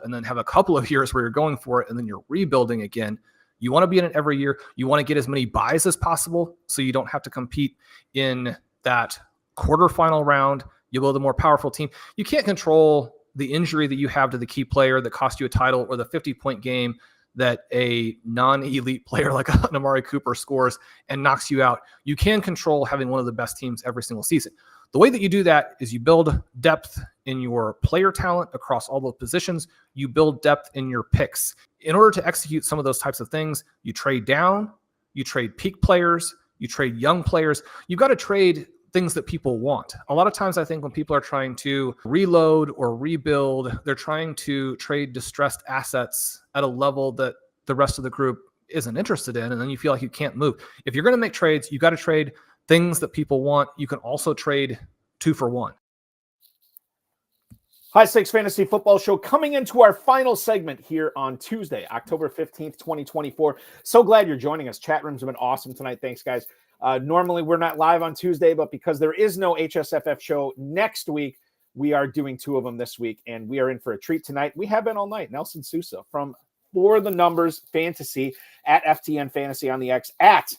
and then have a couple of years where you're going for it and then you're rebuilding again. You want to be in it every year. You want to get as many buys as possible so you don't have to compete in that quarterfinal round. You build a more powerful team. You can't control the injury that you have to the key player that cost you a title, or the 50-point game that a non-elite player like Amari Cooper scores and knocks you out. You can control having one of the best teams every single season. The way that you do that is you build depth in your player talent across all those positions. You build depth in your picks. In order to execute some of those types of things, you trade down, you trade peak players, you trade young players. You've got to trade things that people want. A lot of times I think when people are trying to reload or rebuild, they're trying to trade distressed assets at a level that the rest of the group isn't interested in, and then you feel like you can't move. If you're going to make trades, you got to trade things that people want. You can also trade 2 for 1. High Stakes Fantasy Football Show coming into our final segment here on Tuesday, October 15th, 2024. So glad you're joining us. Chat rooms have been awesome tonight. Thanks, guys. Normally, we're not live on Tuesday, but because there is no HSFF show next week, we are doing 2 of them this week, and we are in for a treat tonight. We have been all night. Nelson Sousa from For The Numbers Fantasy at FTN Fantasy on the X, at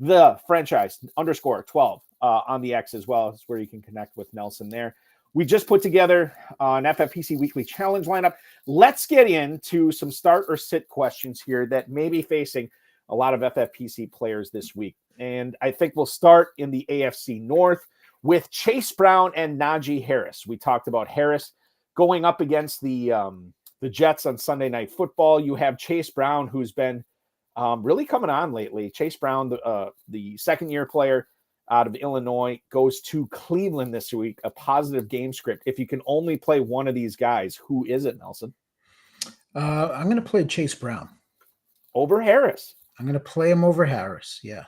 the franchise _12 on the X as well. It's where you can connect with Nelson there. We just put together an FFPC Weekly Challenge lineup. Let's get into some start or sit questions here that may be facing a lot of FFPC players this week. And I think we'll start in the AFC North with Chase Brown and Najee Harris. We talked about Harris going up against the Jets on Sunday Night Football. You have Chase Brown, who's been really coming on lately. Chase Brown, the second-year player out of Illinois, goes to Cleveland this week, a positive game script. If you can only play one of these guys, who is it, Nelson? I'm going to play Chase Brown. Over Harris. I'm going to play him over Harris, yeah.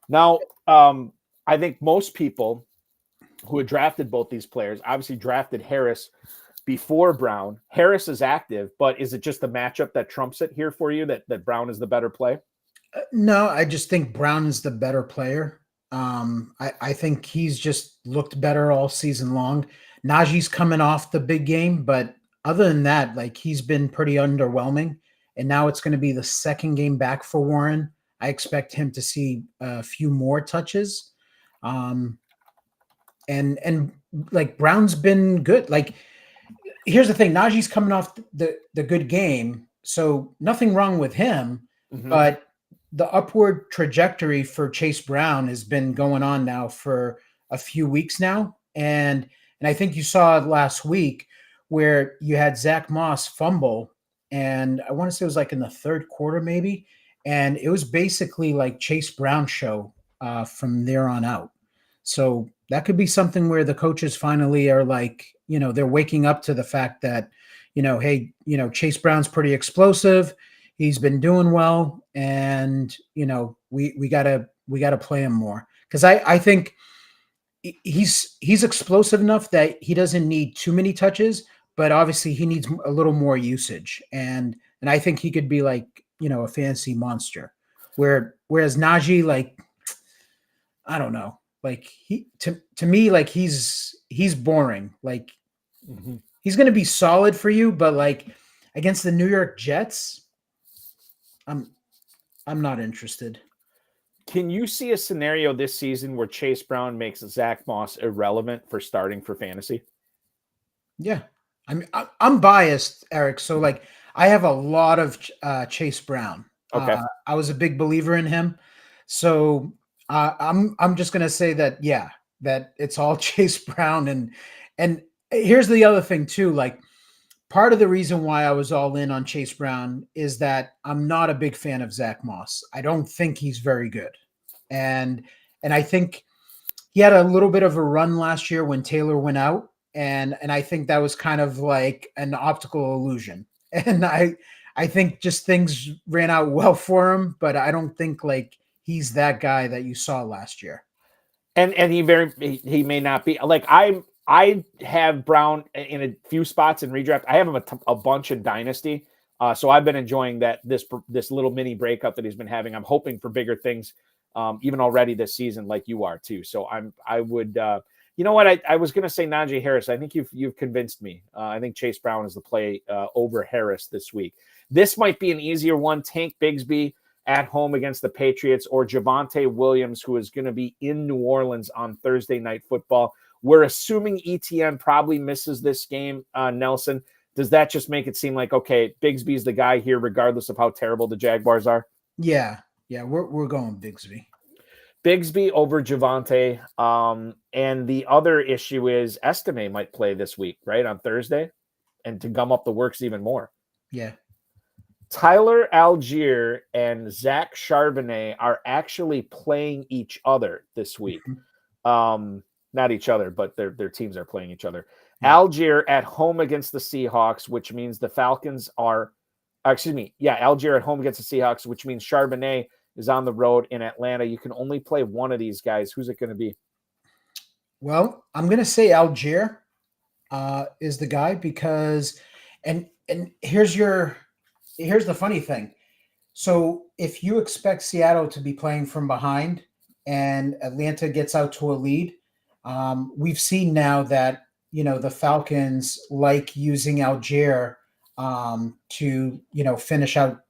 Now, I think most people who had drafted both these players obviously drafted Harris before Brown. Harris is active, but is it just the matchup that trumps it here for you, that Brown is the better play? No, I just think Brown is the better player. I think he's just looked better all season long. Najee's coming off the big game, but other than that, like, he's been pretty underwhelming. And now it's going to be the second game back for Warren. I expect him to see a few more touches. And like, Brown's been good. Like, here's the thing. Najee's coming off the good game, so nothing wrong with him, but the upward trajectory for Chase Brown has been going on now for a few weeks now. And I think you saw it last week where you had Zach Moss fumble, and I want to say it was like in the third quarter maybe, and it was basically like Chase Brown show from there on out. So that could be something where the coaches finally are like, they're waking up to the fact that, hey, Chase Brown's pretty explosive. He's been doing well, and we gotta play him more, because I think he's explosive enough that he doesn't need too many touches, but obviously he needs a little more usage, and I think he could be like a fantasy monster. Whereas Najee, like, I don't know, like, he to me, like, he's boring. Like, he's gonna be solid for you, but like against the New York Jets, I'm not interested. Can you see a scenario this season where Chase Brown makes Zach Moss irrelevant for starting for fantasy? Yeah. I mean, I'm biased, Eric. So like, I have a lot of Chase Brown. Okay. I was a big believer in him. So I'm just going to say that, yeah, that it's all Chase Brown. And here's the other thing too. Like, part of the reason why I was all in on Chase Brown is that I'm not a big fan of Zach Moss. I don't think he's very good. And I think he had a little bit of a run last year when Taylor went out. And I think that was kind of like an optical illusion. And I think just things ran out well for him, but I don't think like he's that guy that you saw last year. And he may not be. Like, I have Brown in a few spots in redraft. I have him a bunch in Dynasty. So I've been enjoying this little mini breakup that he's been having. I'm hoping for bigger things, even already this season, like you are too. So I would, you know what? I was going to say Najee Harris. I think you've convinced me. I think Chase Brown is the play over Harris this week. This might be an easier one. Tank Bigsby at home against the Patriots, or Javonte Williams, who is going to be in New Orleans on Thursday Night Football. We're assuming ETN probably misses this game, Nelson. Does that just make it seem like, okay, Bigsby's the guy here, regardless of how terrible the Jaguars are? Yeah, we're going Bigsby. Bigsby over Javonte. And the other issue is Estime might play this week, right, on Thursday, and to gum up the works even more. Yeah. Tyler Algier and Zach Charbonnet are actually playing each other this week. Not each other, but their teams are playing each other. Yeah. Algier at home against the Seahawks, which means the Falcons are, Algier at home against the Seahawks, which means Charbonnet is on the road in Atlanta. You can only play one of these guys. Who's it going to be? Well, I'm going to say Algier is the guy, because, and here's the funny thing. So if you expect Seattle to be playing from behind and Atlanta gets out to a lead, we've seen now that, the Falcons like using Algier to, finish out,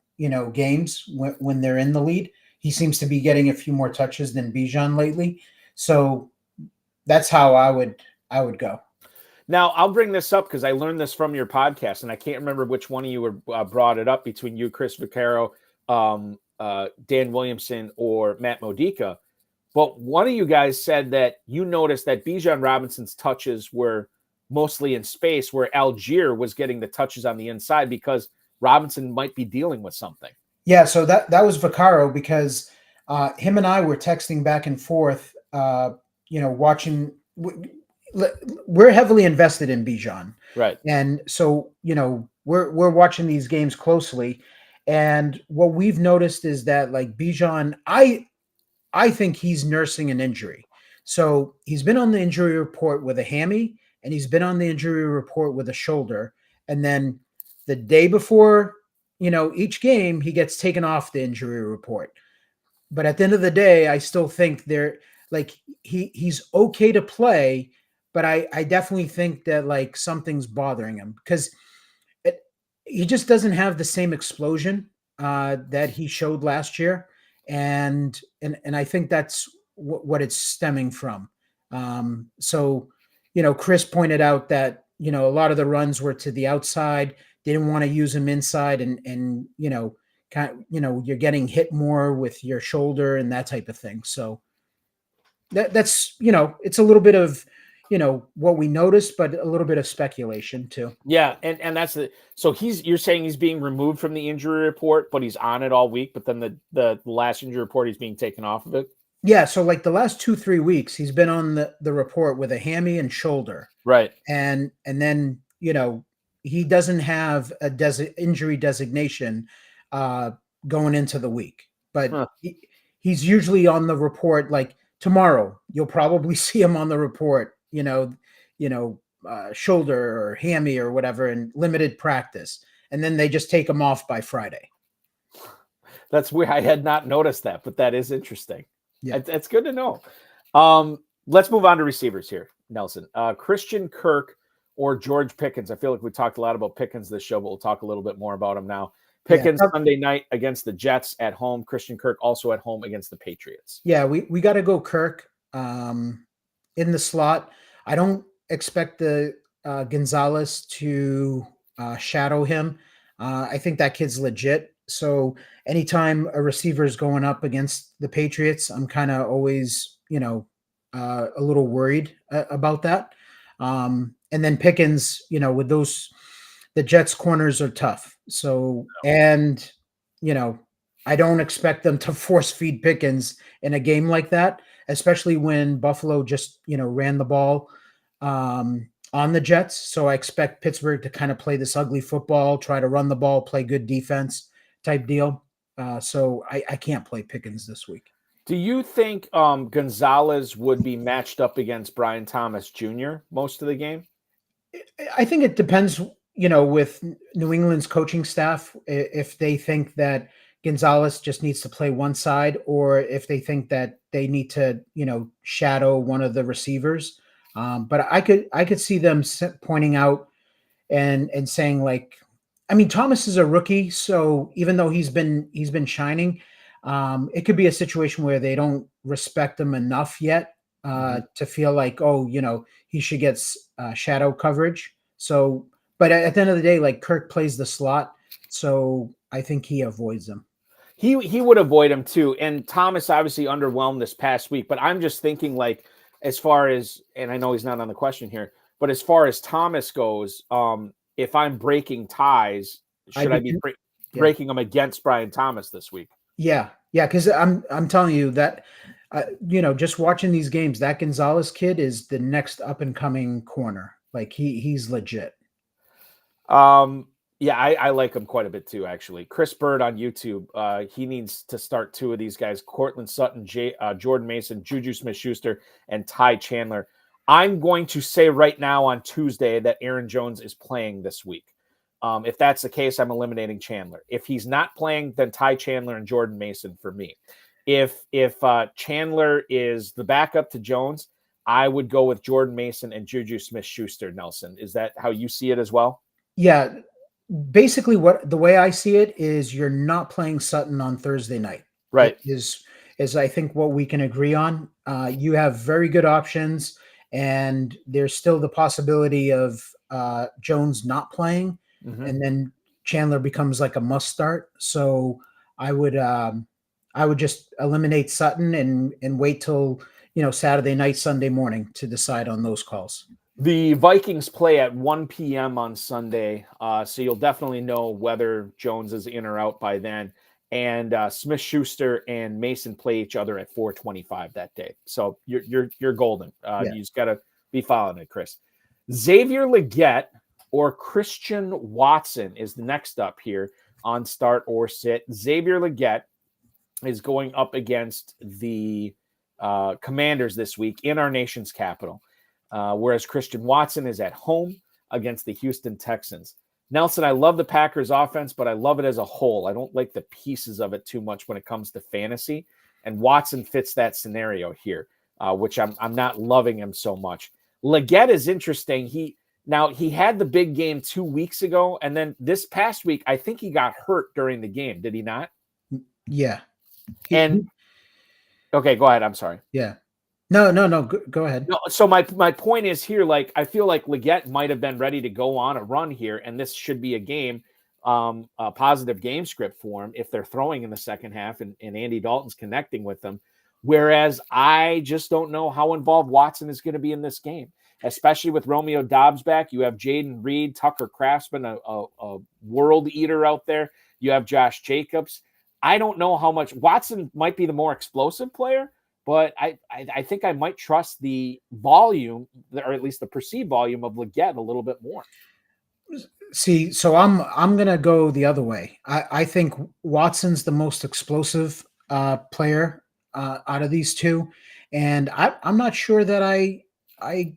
games when they're in the lead. he seems to be getting a few more touches than Bijan lately. So that's how I would go. Now, I'll bring this up because I learned this from your podcast, and I can't remember which one of you were brought it up between you, Chris Vaccaro, Dan Williamson, or Matt Modica. But one of you guys said that you noticed that Bijan Robinson's touches were mostly in space, where Algier was getting the touches on the inside because Robinson might be dealing with something. Yeah, so that was Vaccaro, because him and I were texting back and forth, watching. We're heavily invested in Bijan. Right. And so, we're watching these games closely. And what we've noticed is that, like, Bijan, I think he's nursing an injury. So he's been on the injury report with a hammy, and he's been on the injury report with a shoulder. And then the day before, each game, he gets taken off the injury report. But at the end of the day, I still think he's okay to play, but I definitely think that, like, something's bothering him, because he just doesn't have the same explosion that he showed last year. And I think that's what it's stemming from. So, Chris pointed out that, a lot of the runs were to the outside. They didn't want to use him inside, and you're getting hit more with your shoulder and that type of thing. So that's, it's a little bit of, what we noticed, but a little bit of speculation too. Yeah. And that's so you're saying he's being removed from the injury report, but he's on it all week, but then the last injury report, he's being taken off of it. Yeah. So like the last 2-3 weeks, he's been on the report with a hammy and shoulder. Right. And then, he doesn't have a injury designation going into the week, but he's usually on the report. Like tomorrow, you'll probably see him on the report, shoulder or hammy or whatever in limited practice. And then they just take him off by Friday. That's weird. I had not noticed that, but that is interesting. Yeah. It's good to know. Let's move on to receivers here, Nelson. Christian Kirk or George Pickens. I feel like we talked a lot about Pickens this show, but we'll talk a little bit more about him now. Pickens Sunday night against the Jets at home. Christian Kirk also at home against the Patriots. Yeah, we got to go Kirk in the slot. I don't expect the Gonzalez to shadow him. I think that kid's legit. So anytime a receiver is going up against the Patriots, I'm kind of always, a little worried about that. And then Pickens, with the Jets corners are tough. So, and, I don't expect them to force feed Pickens in a game like that, especially when Buffalo just, ran the ball on the Jets. So I expect Pittsburgh to kind of play this ugly football, try to run the ball, play good defense type deal. So I can't play Pickens this week. Do you think Gonzalez would be matched up against Brian Thomas Jr. most of the game? I think it depends, with New England's coaching staff, if they think that Gonzalez just needs to play one side, or if they think that they need to, shadow one of the receivers. But I could see them pointing out and saying, like, I mean, Thomas is a rookie, so even though he's been shining, it could be a situation where they don't respect him enough yet to feel like, he should get shadow coverage. So, but at the end of the day, like, Kirk plays the slot, so I think he avoids him. He would avoid him too. And Thomas obviously underwhelmed this past week, but I'm just thinking, like, as far as, and I know he's not on the question here, but as far as Thomas goes, if I'm breaking ties, should I be breaking them against Brian Thomas this week? Yeah. Because I'm telling you that, just watching these games, that Gonzalez kid is the next up and coming corner. Like he's legit. Yeah, I like him quite a bit too, actually. Chris Bird on YouTube, he needs to start two of these guys: Cortland Sutton, Jordan Mason, Juju Smith-Schuster, and Ty Chandler. I'm going to say right now on Tuesday that Aaron Jones is playing this week. If that's the case, I'm eliminating Chandler. If he's not playing, then Ty Chandler and Jordan Mason for me. If Chandler is the backup to Jones, I would go with Jordan Mason and Juju Smith-Schuster. Nelson, is that how you see it as well? Yeah. Basically, the way I see it is you're not playing Sutton on Thursday night. Right. is I think what we can agree on. You have very good options, and there's still the possibility of Jones not playing, Mhm. and then Chandler becomes like a must start. So I would just eliminate Sutton and wait till Saturday night, Sunday morning to decide on those calls. The Vikings play at 1 p.m. on Sunday, so you'll definitely know whether Jones is in or out by then. And Smith-Schuster and Mason play each other at 4:25 that day. So you're golden. Yeah. You just got to be following it, Chris. Xavier Legette or Christian Watson is the next up here on start or sit. Xavier Legette is going up against the Commanders this week in our nation's capital. Whereas Christian Watson is at home against the Houston Texans. Nelson, I love the Packers offense, but I love it as a whole. I don't like the pieces of it too much when it comes to fantasy. And Watson fits that scenario here, which I'm not loving him so much. Legette is interesting. He had the big game 2 weeks ago, and then this past week, I think he got hurt during the game. Did he not? Yeah. Okay, go ahead. I'm sorry. Yeah. No. Go ahead. No, so my point is here, like, I feel like Legette might have been ready to go on a run here, and this should be a game, a positive game script for him if they're throwing in the second half and Andy Dalton's connecting with them. Whereas I just don't know how involved Watson is going to be in this game, especially with Romeo Doubs back. You have Jaden Reed, Tucker Craftsman, a world eater out there. You have Josh Jacobs. I don't know how much Watson might be the more explosive player, but I think I might trust the volume, or at least the perceived volume of Legette a little bit more. See, so I'm gonna go the other way. I think Watson's the most explosive player out of these two, and I'm not sure that I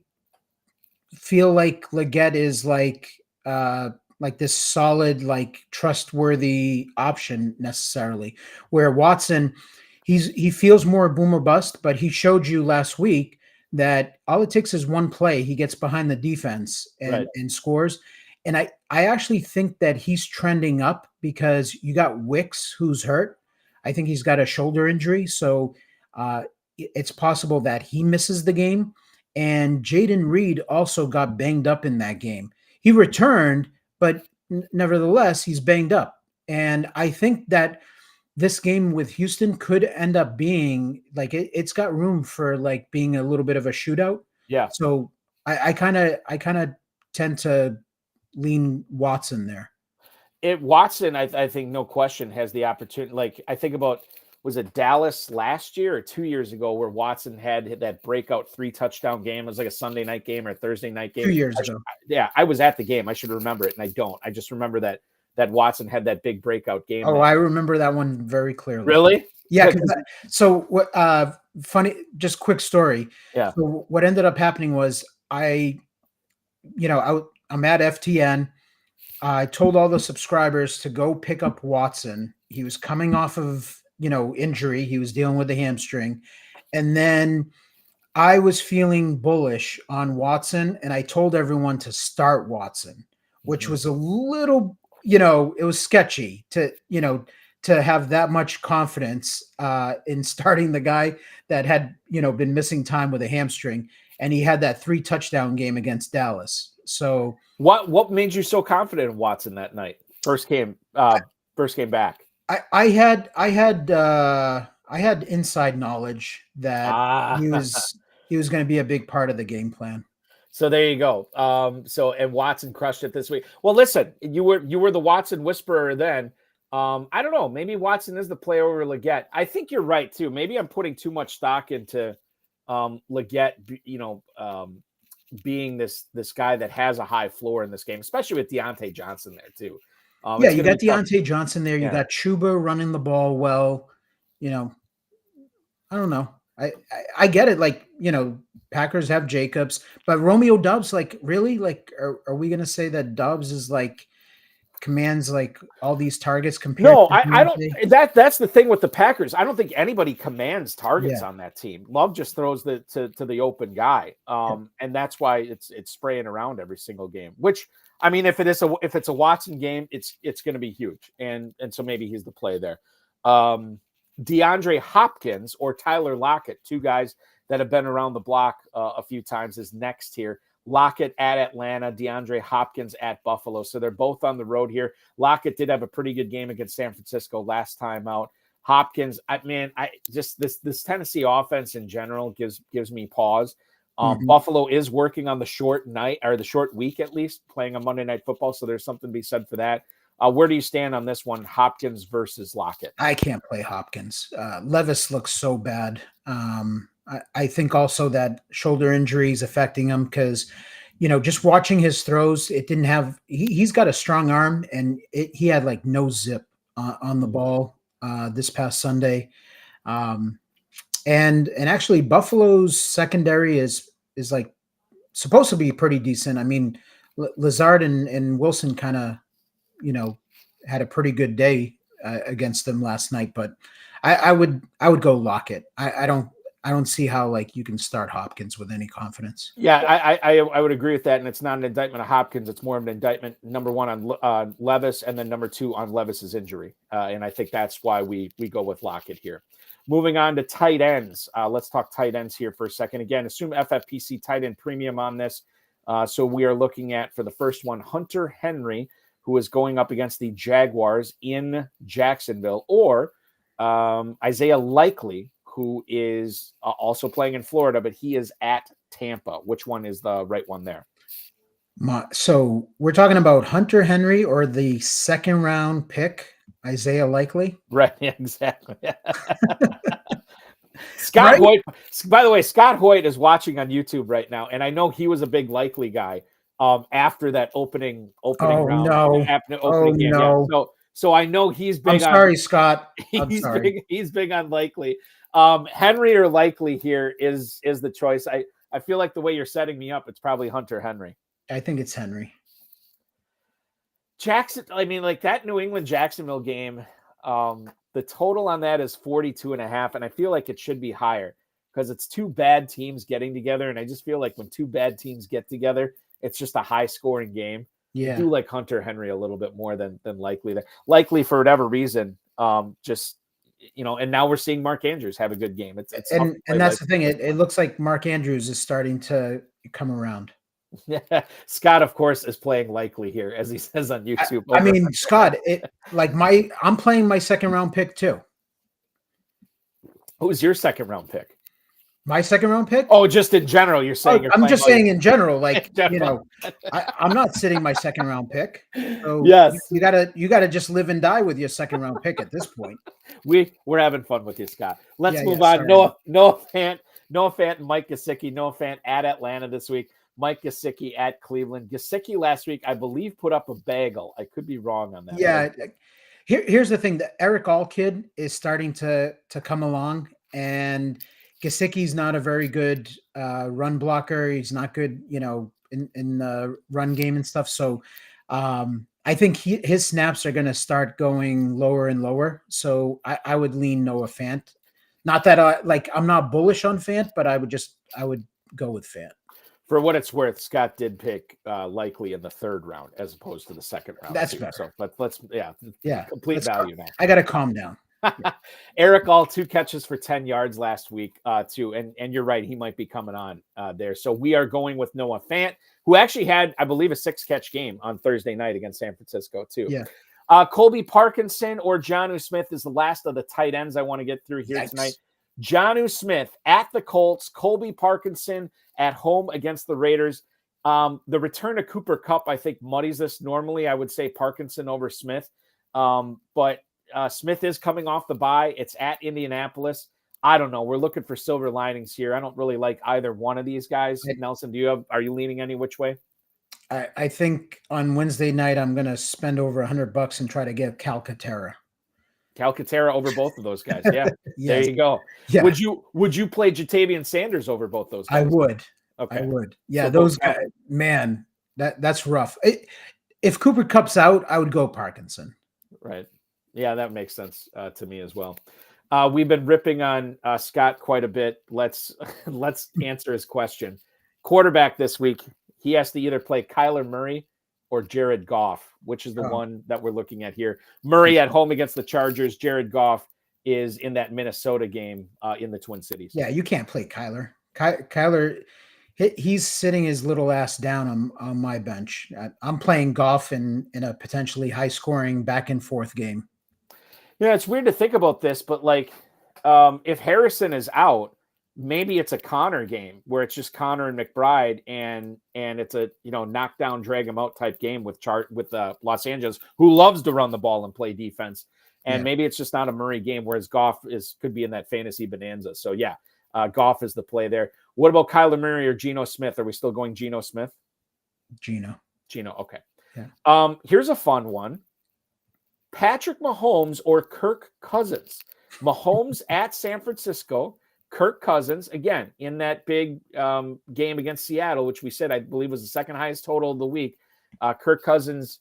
feel like Legette is like this solid, like trustworthy option necessarily. Where Watson, he feels more boom or bust, but he showed you last week that all it takes is one play. He gets behind the defense and scores. And I actually think that he's trending up because you got Wicks, who's hurt. I think he's got a shoulder injury. So it's possible that he misses the game. And Jaden Reed also got banged up in that game. He returned, but nevertheless, he's banged up. And I think that this game with Houston could end up being like it's got room for like being a little bit of a shootout. Yeah. So I kind of tend to lean Watson there. Watson, I think no question has the opportunity. Like I think about, was it Dallas last year or 2 years ago where Watson had that breakout 3 touchdown game? It was like a Sunday night game or a Thursday night game. 2 years ago. I was at the game. I should remember it, and I don't. I just remember that Watson had that big breakout game. Oh, I remember that one very clearly. Really? Yeah. So what? Funny, just quick story. Yeah. So what ended up happening was I'm at FTN. I told all the subscribers to go pick up Watson. He was coming off of injury. He was dealing with the hamstring, and then I was feeling bullish on Watson, and I told everyone to start Watson, which was a little. It was sketchy to have that much confidence in starting the guy that had, been missing time with a hamstring, and he had that 3 touchdown game against Dallas. So what made you so confident in Watson that night? First game back. I had inside knowledge that he was going to be a big part of the game plan. So there you go. And Watson crushed it this week. Well, listen, you were the Watson whisperer then. I don't know. Maybe Watson is the player over Legette. I think you're right too. Maybe I'm putting too much stock into Legette, being this guy that has a high floor in this game, especially with Deontay Johnson there too. You got Deontay Johnson there. You got Chuba running the ball well. I don't know. I get it. Like, Packers have Jacobs, but Romeo Doubs, like, really? Like, are we going to say that Doubs is like commands like all these targets compared to I don't. That's the thing with the Packers. I don't think anybody commands targets on that team. Love just throws to the open guy. And that's why it's spraying around every single game, which, I mean, if it's a Watson game, it's going to be huge. And so maybe he's the play there. DeAndre Hopkins or Tyler Lockett, two guys that have been around the block a few times, is next here. Lockett at Atlanta, DeAndre Hopkins at Buffalo. So they're both on the road here. Lockett did have a pretty good game against San Francisco last time out. Hopkins, this Tennessee offense in general gives me pause. Buffalo is working on the short night, or the short week at least, playing on Monday Night Football. So there's something to be said for that. Where do you stand on this one, Hopkins versus Lockett? I can't play Hopkins. Levis looks so bad. I think also that shoulder injury is affecting him because, just watching his throws, it didn't have – he's got a strong arm, and he had like no zip on the ball this past Sunday. And actually Buffalo's secondary is like supposed to be pretty decent. I mean, Lazard and Wilson kind of, had a pretty good day against them last night, but I would go Lockett. I don't see how like you can start Hopkins with any confidence. Yeah, I would agree with that, and it's not an indictment of Hopkins. It's more of an indictment, number one, on Levis, and then number two on Levis's injury. And I think that's why we go with Lockett here. Moving on to tight ends. Let's talk tight ends here for a second. Again, assume FFPC tight end premium on this. So we are looking at, for the first one, Hunter Henry, who is going up against the Jaguars in Jacksonville, or Isaiah Likely, who is also playing in Florida, but he is at Tampa. Which one is the right one there? So we're talking about Hunter Henry or the second round pick, Isaiah Likely? Right, exactly. Scott Hoyt, by the way, Scott Hoyt is watching on YouTube right now, and I know he was a big Likely guy after that opening round. No. Game. No. Yeah. So I know he's big. I'm sorry, Scott. He's big on Likely. Henry or Likely here is the choice. I feel like the way you're setting me up, it's probably Hunter Henry. I think it's Henry. Jackson, I mean, like that New England Jacksonville game, the total on that is 42.5, and I feel like it should be higher because it's two bad teams getting together, and I just feel like when two bad teams get together, it's just a high-scoring game. Yeah. I do like Hunter Henry a little bit more than Likely. Likely, for whatever reason, just and now we're seeing Mark Andrews have a good game. It's and that's the thing. It looks like Mark Andrews is starting to come around. Yeah, Scott, of course, is playing Likely here, as he says on YouTube. I mean, Scott, I'm playing my second round pick too. Who's your second round pick? My second round pick? Oh, just in general, you're saying. I'm just saying in general, like I'm not sitting my second round pick. So yes, you gotta just live and die with your second round pick at this point. We're having fun with you, Scott. Let's move on. Sorry. Noah Fant, and Mike Gesicki. Noah Fant at Atlanta this week. Mike Gesicki at Cleveland. Gesicki last week, I believe, put up a bagel. I could be wrong on that. Yeah. Here's the thing: the Eric All kid is starting to come along, and Gesicki's not a very good run blocker. He's not good, in the run game and stuff. So I think his snaps are going to start going lower and lower. So I would lean Noah Fant. Not that I'm not bullish on Fant, but I would go with Fant. For what it's worth, Scott did pick Likely in the third round as opposed to the second round. That's better. So let's complete value now. I got to calm down. Yeah. Eric All 2 catches for 10 yards last week too, and you're right, he might be coming on there. So we are going with Noah Fant, who actually had, I believe, a 6-catch game on Thursday night against San Francisco too. Yeah. Colby Parkinson or Jonnu Smith is the last of the tight ends I want to get through here tonight. Jonnu Smith at the Colts, Colby Parkinson at home against the Raiders. The return of Cooper Kupp, I think, muddies this. Normally, I would say Parkinson over Smith, but Smith is coming off the bye. It's at Indianapolis. I don't know. We're looking for silver linings here. I don't really like either one of these guys. Nelson, are you leaning any which way? I think on Wednesday night, I'm going to spend over $100 and try to get Calcaterra. Calcaterra over both of those guys. Yeah. Yes. There you go. Yeah. Would you play Jatavian Sanders over both those guys? I would. Okay. I would. Yeah. So those guys, man, that's rough. If Cooper Kupp's out, I would go Parkinson. Right. Yeah, that makes sense to me as well. We've been ripping on Scott quite a bit. Let's answer his question. Quarterback this week, he has to either play Kyler Murray or Jared Goff, which is the one that we're looking at here. Murray at home against the Chargers, Jared Goff is in that Minnesota game in the Twin Cities. Yeah, you can't play Kyler. Kyler, he's sitting his little ass down on my bench. I'm playing Goff in a potentially high-scoring back-and-forth game. Yeah, it's weird to think about this, but like if Harrison is out, maybe it's a Connor game where it's just Connor and McBride, and it's a knock down, drag him out type game with Los Angeles, who loves to run the ball and play defense. And maybe it's just not a Murray game, whereas Goff could be in that fantasy bonanza. So yeah, Goff is the play there. What about Kyler Murray or Geno Smith? Are we still going Geno Smith? Geno, okay. Yeah. Here's a fun one. Patrick Mahomes or Kirk Cousins. Mahomes at San Francisco. Kirk Cousins, again, in that big game against Seattle, which we said, I believe, was the second highest total of the week. Kirk Cousins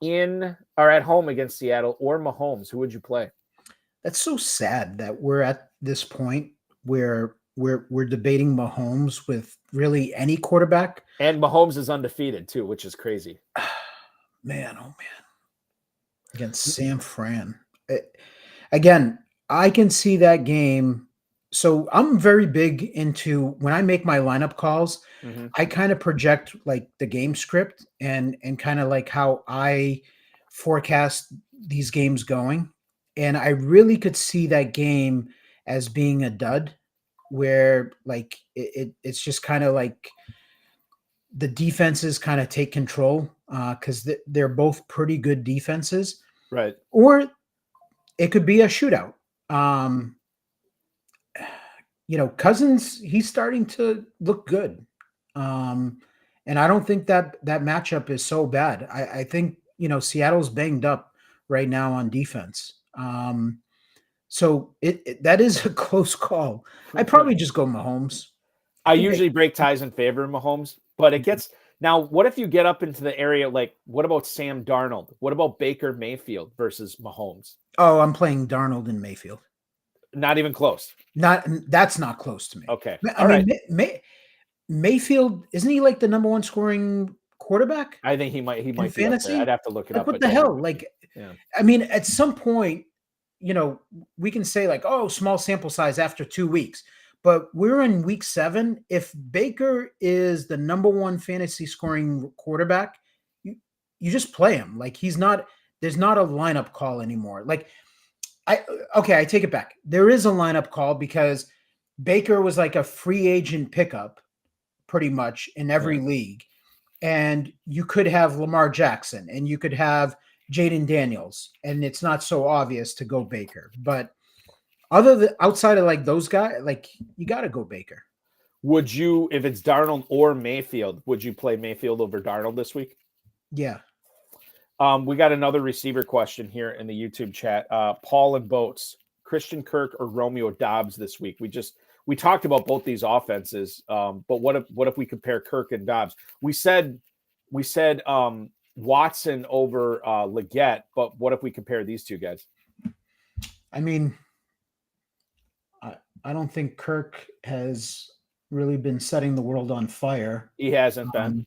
at home against Seattle, or Mahomes. Who would you play? That's so sad that we're at this point where we're debating Mahomes with really any quarterback. And Mahomes is undefeated too, which is crazy. Man, oh man. Against San Fran. Again, I can see that game. So I'm very big into when I make my lineup calls, I kind of project like the game script and kind of like how I forecast these games going. And I really could see that game as being a dud where like it's just kind of like the defenses kind of take control because they're both pretty good defenses. Right. Or it could be a shootout. Cousins, he's starting to look good. And I don't think that matchup is so bad. I think, Seattle's banged up right now on defense. So that is a close call. I'd probably just go Mahomes. I usually break ties in favor of Mahomes, but it gets now. What if you get up into the area? Like, what about Sam Darnold? What about Baker Mayfield versus Mahomes? Oh, I'm playing Darnold and Mayfield. Not even close. That's not close to me. Okay. I mean, Mayfield, isn't he like the number one scoring quarterback? I think he might be fantasy. Up there. I'd have to look it up. What the hell? Like, yeah. I mean, at some point, we can say like, oh, small sample size after 2 weeks, but we're in week 7. If Baker is the number one fantasy scoring quarterback, you just play him. Like there's not a lineup call anymore. Like, I take it back. There is a lineup call because Baker was like a free agent pickup pretty much in every league. And you could have Lamar Jackson and you could have Jaden Daniels, and it's not so obvious to go Baker. But outside of like those guys, like you got to go Baker. Would you, if it's Darnold or Mayfield, would you play Mayfield over Darnold this week? Yeah. We got another receiver question here in the YouTube chat. Paul and Boats, Christian Kirk or Romeo Doubs this week? We talked about both these offenses, but what if we compare Kirk and Doubs? We said Watson over Leggett, but what if we compare these two guys? I mean, I don't think Kirk has really been setting the world on fire. He hasn't been.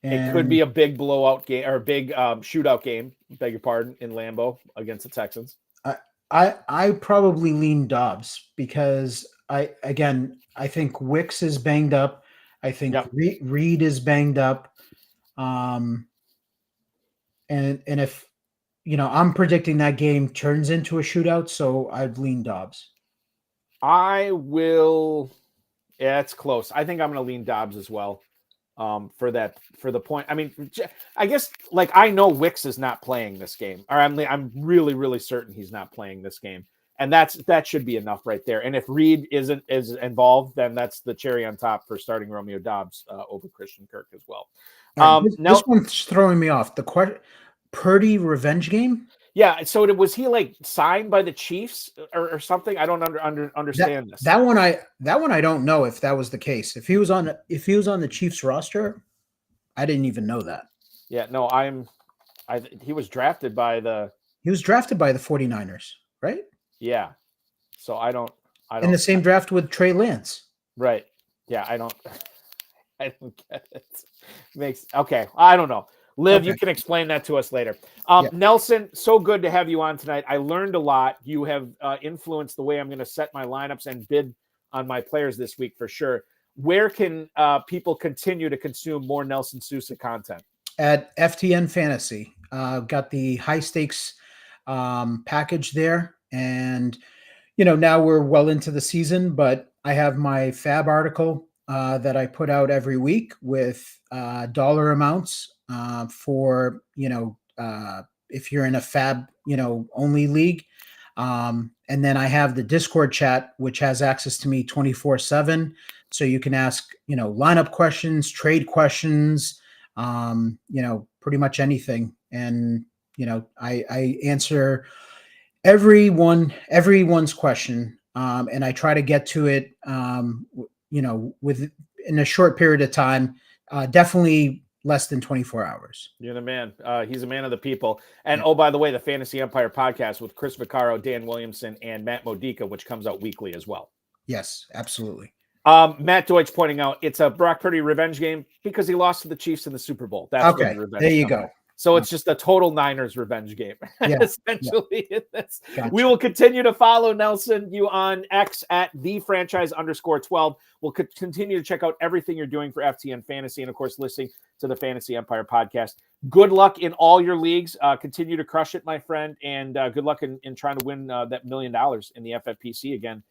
It could be a big blowout game or a big shootout game, beg your pardon, in Lambeau against the Texans. I probably lean Dobbs because I think Wicks is banged up. I think Reed is banged up. And if I'm predicting that game turns into a shootout, so I'd lean Dobbs. I will. Yeah, it's close. I think I'm going to lean Dobbs as well. For the point. I mean, I guess like I know Wicks is not playing this game, or I'm really, really certain he's not playing this game, and that should be enough right there. And if Reed is involved, then that's the cherry on top for starting Romeo Doubs over Christian Kirk as well. This one's throwing me off. The Purdy revenge game. Yeah. So was he like signed by the Chiefs or something? I don't understand this. That one I don't know if that was the case. If he was on the Chiefs roster, I didn't even know that. Yeah. No, he was drafted by the 49ers, right? Yeah. So I don't in the same draft with Trey Lance. Right. Yeah. I don't get it. Okay. I don't know. Liv, Okay. you can explain that to us later. Yeah. Nelson, so good to have you on tonight. I learned a lot. You have influenced the way I'm going to set my lineups and bid on my players this week for sure. Where can people continue to consume more Nelson Sousa content? At FTN Fantasy. Got the high stakes package there. And, now we're well into the season, but I have my fab article that I put out every week with dollar amounts for, if you're in a fab, only league. And then I have the Discord chat, which has access to me 24/7. So you can ask, lineup questions, trade questions, pretty much anything. And, I answer everyone's question. And I try to get to it, in a short period of time, definitely less than 24 hours. You're the man. He's a man of the people. And oh, by the way, the Fantasy Empire podcast with Chris Vaccaro, Dan Williamson, and Matt Modica, which comes out weekly as well. Yes, absolutely. Matt Deutsch pointing out it's a Brock Purdy revenge game because he lost to the Chiefs in the Super Bowl. That's Okay, where the revenge there you comes go. from. So it's just a total Niners revenge game. Yeah, Essentially, Gotcha. We will continue to follow Nelson, you on X at @thefranchise_12. We'll continue to check out everything you're doing for FTN Fantasy and, of course, listening to the Fantasy Empire podcast. Good luck in all your leagues. Continue to crush it, my friend, and good luck in trying to win that $1 million in the FFPC again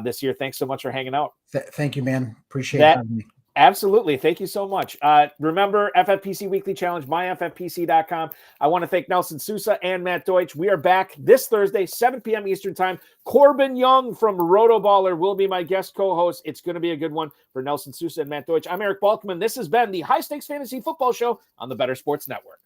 this year. Thanks so much for hanging out. Thank you, man. Appreciate That- having me. Absolutely. Thank you so much. Remember, FFPC Weekly Challenge, myffpc.com. I want to thank Nelson Sousa and Matt Deutsch. We are back this Thursday, 7 p.m. Eastern Time. Corbin Young from Rotoballer will be my guest co-host. It's going to be a good one for Nelson Sousa and Matt Deutsch. I'm Eric Balkman. This has been the High Stakes Fantasy Football Show on the Better Sports Network.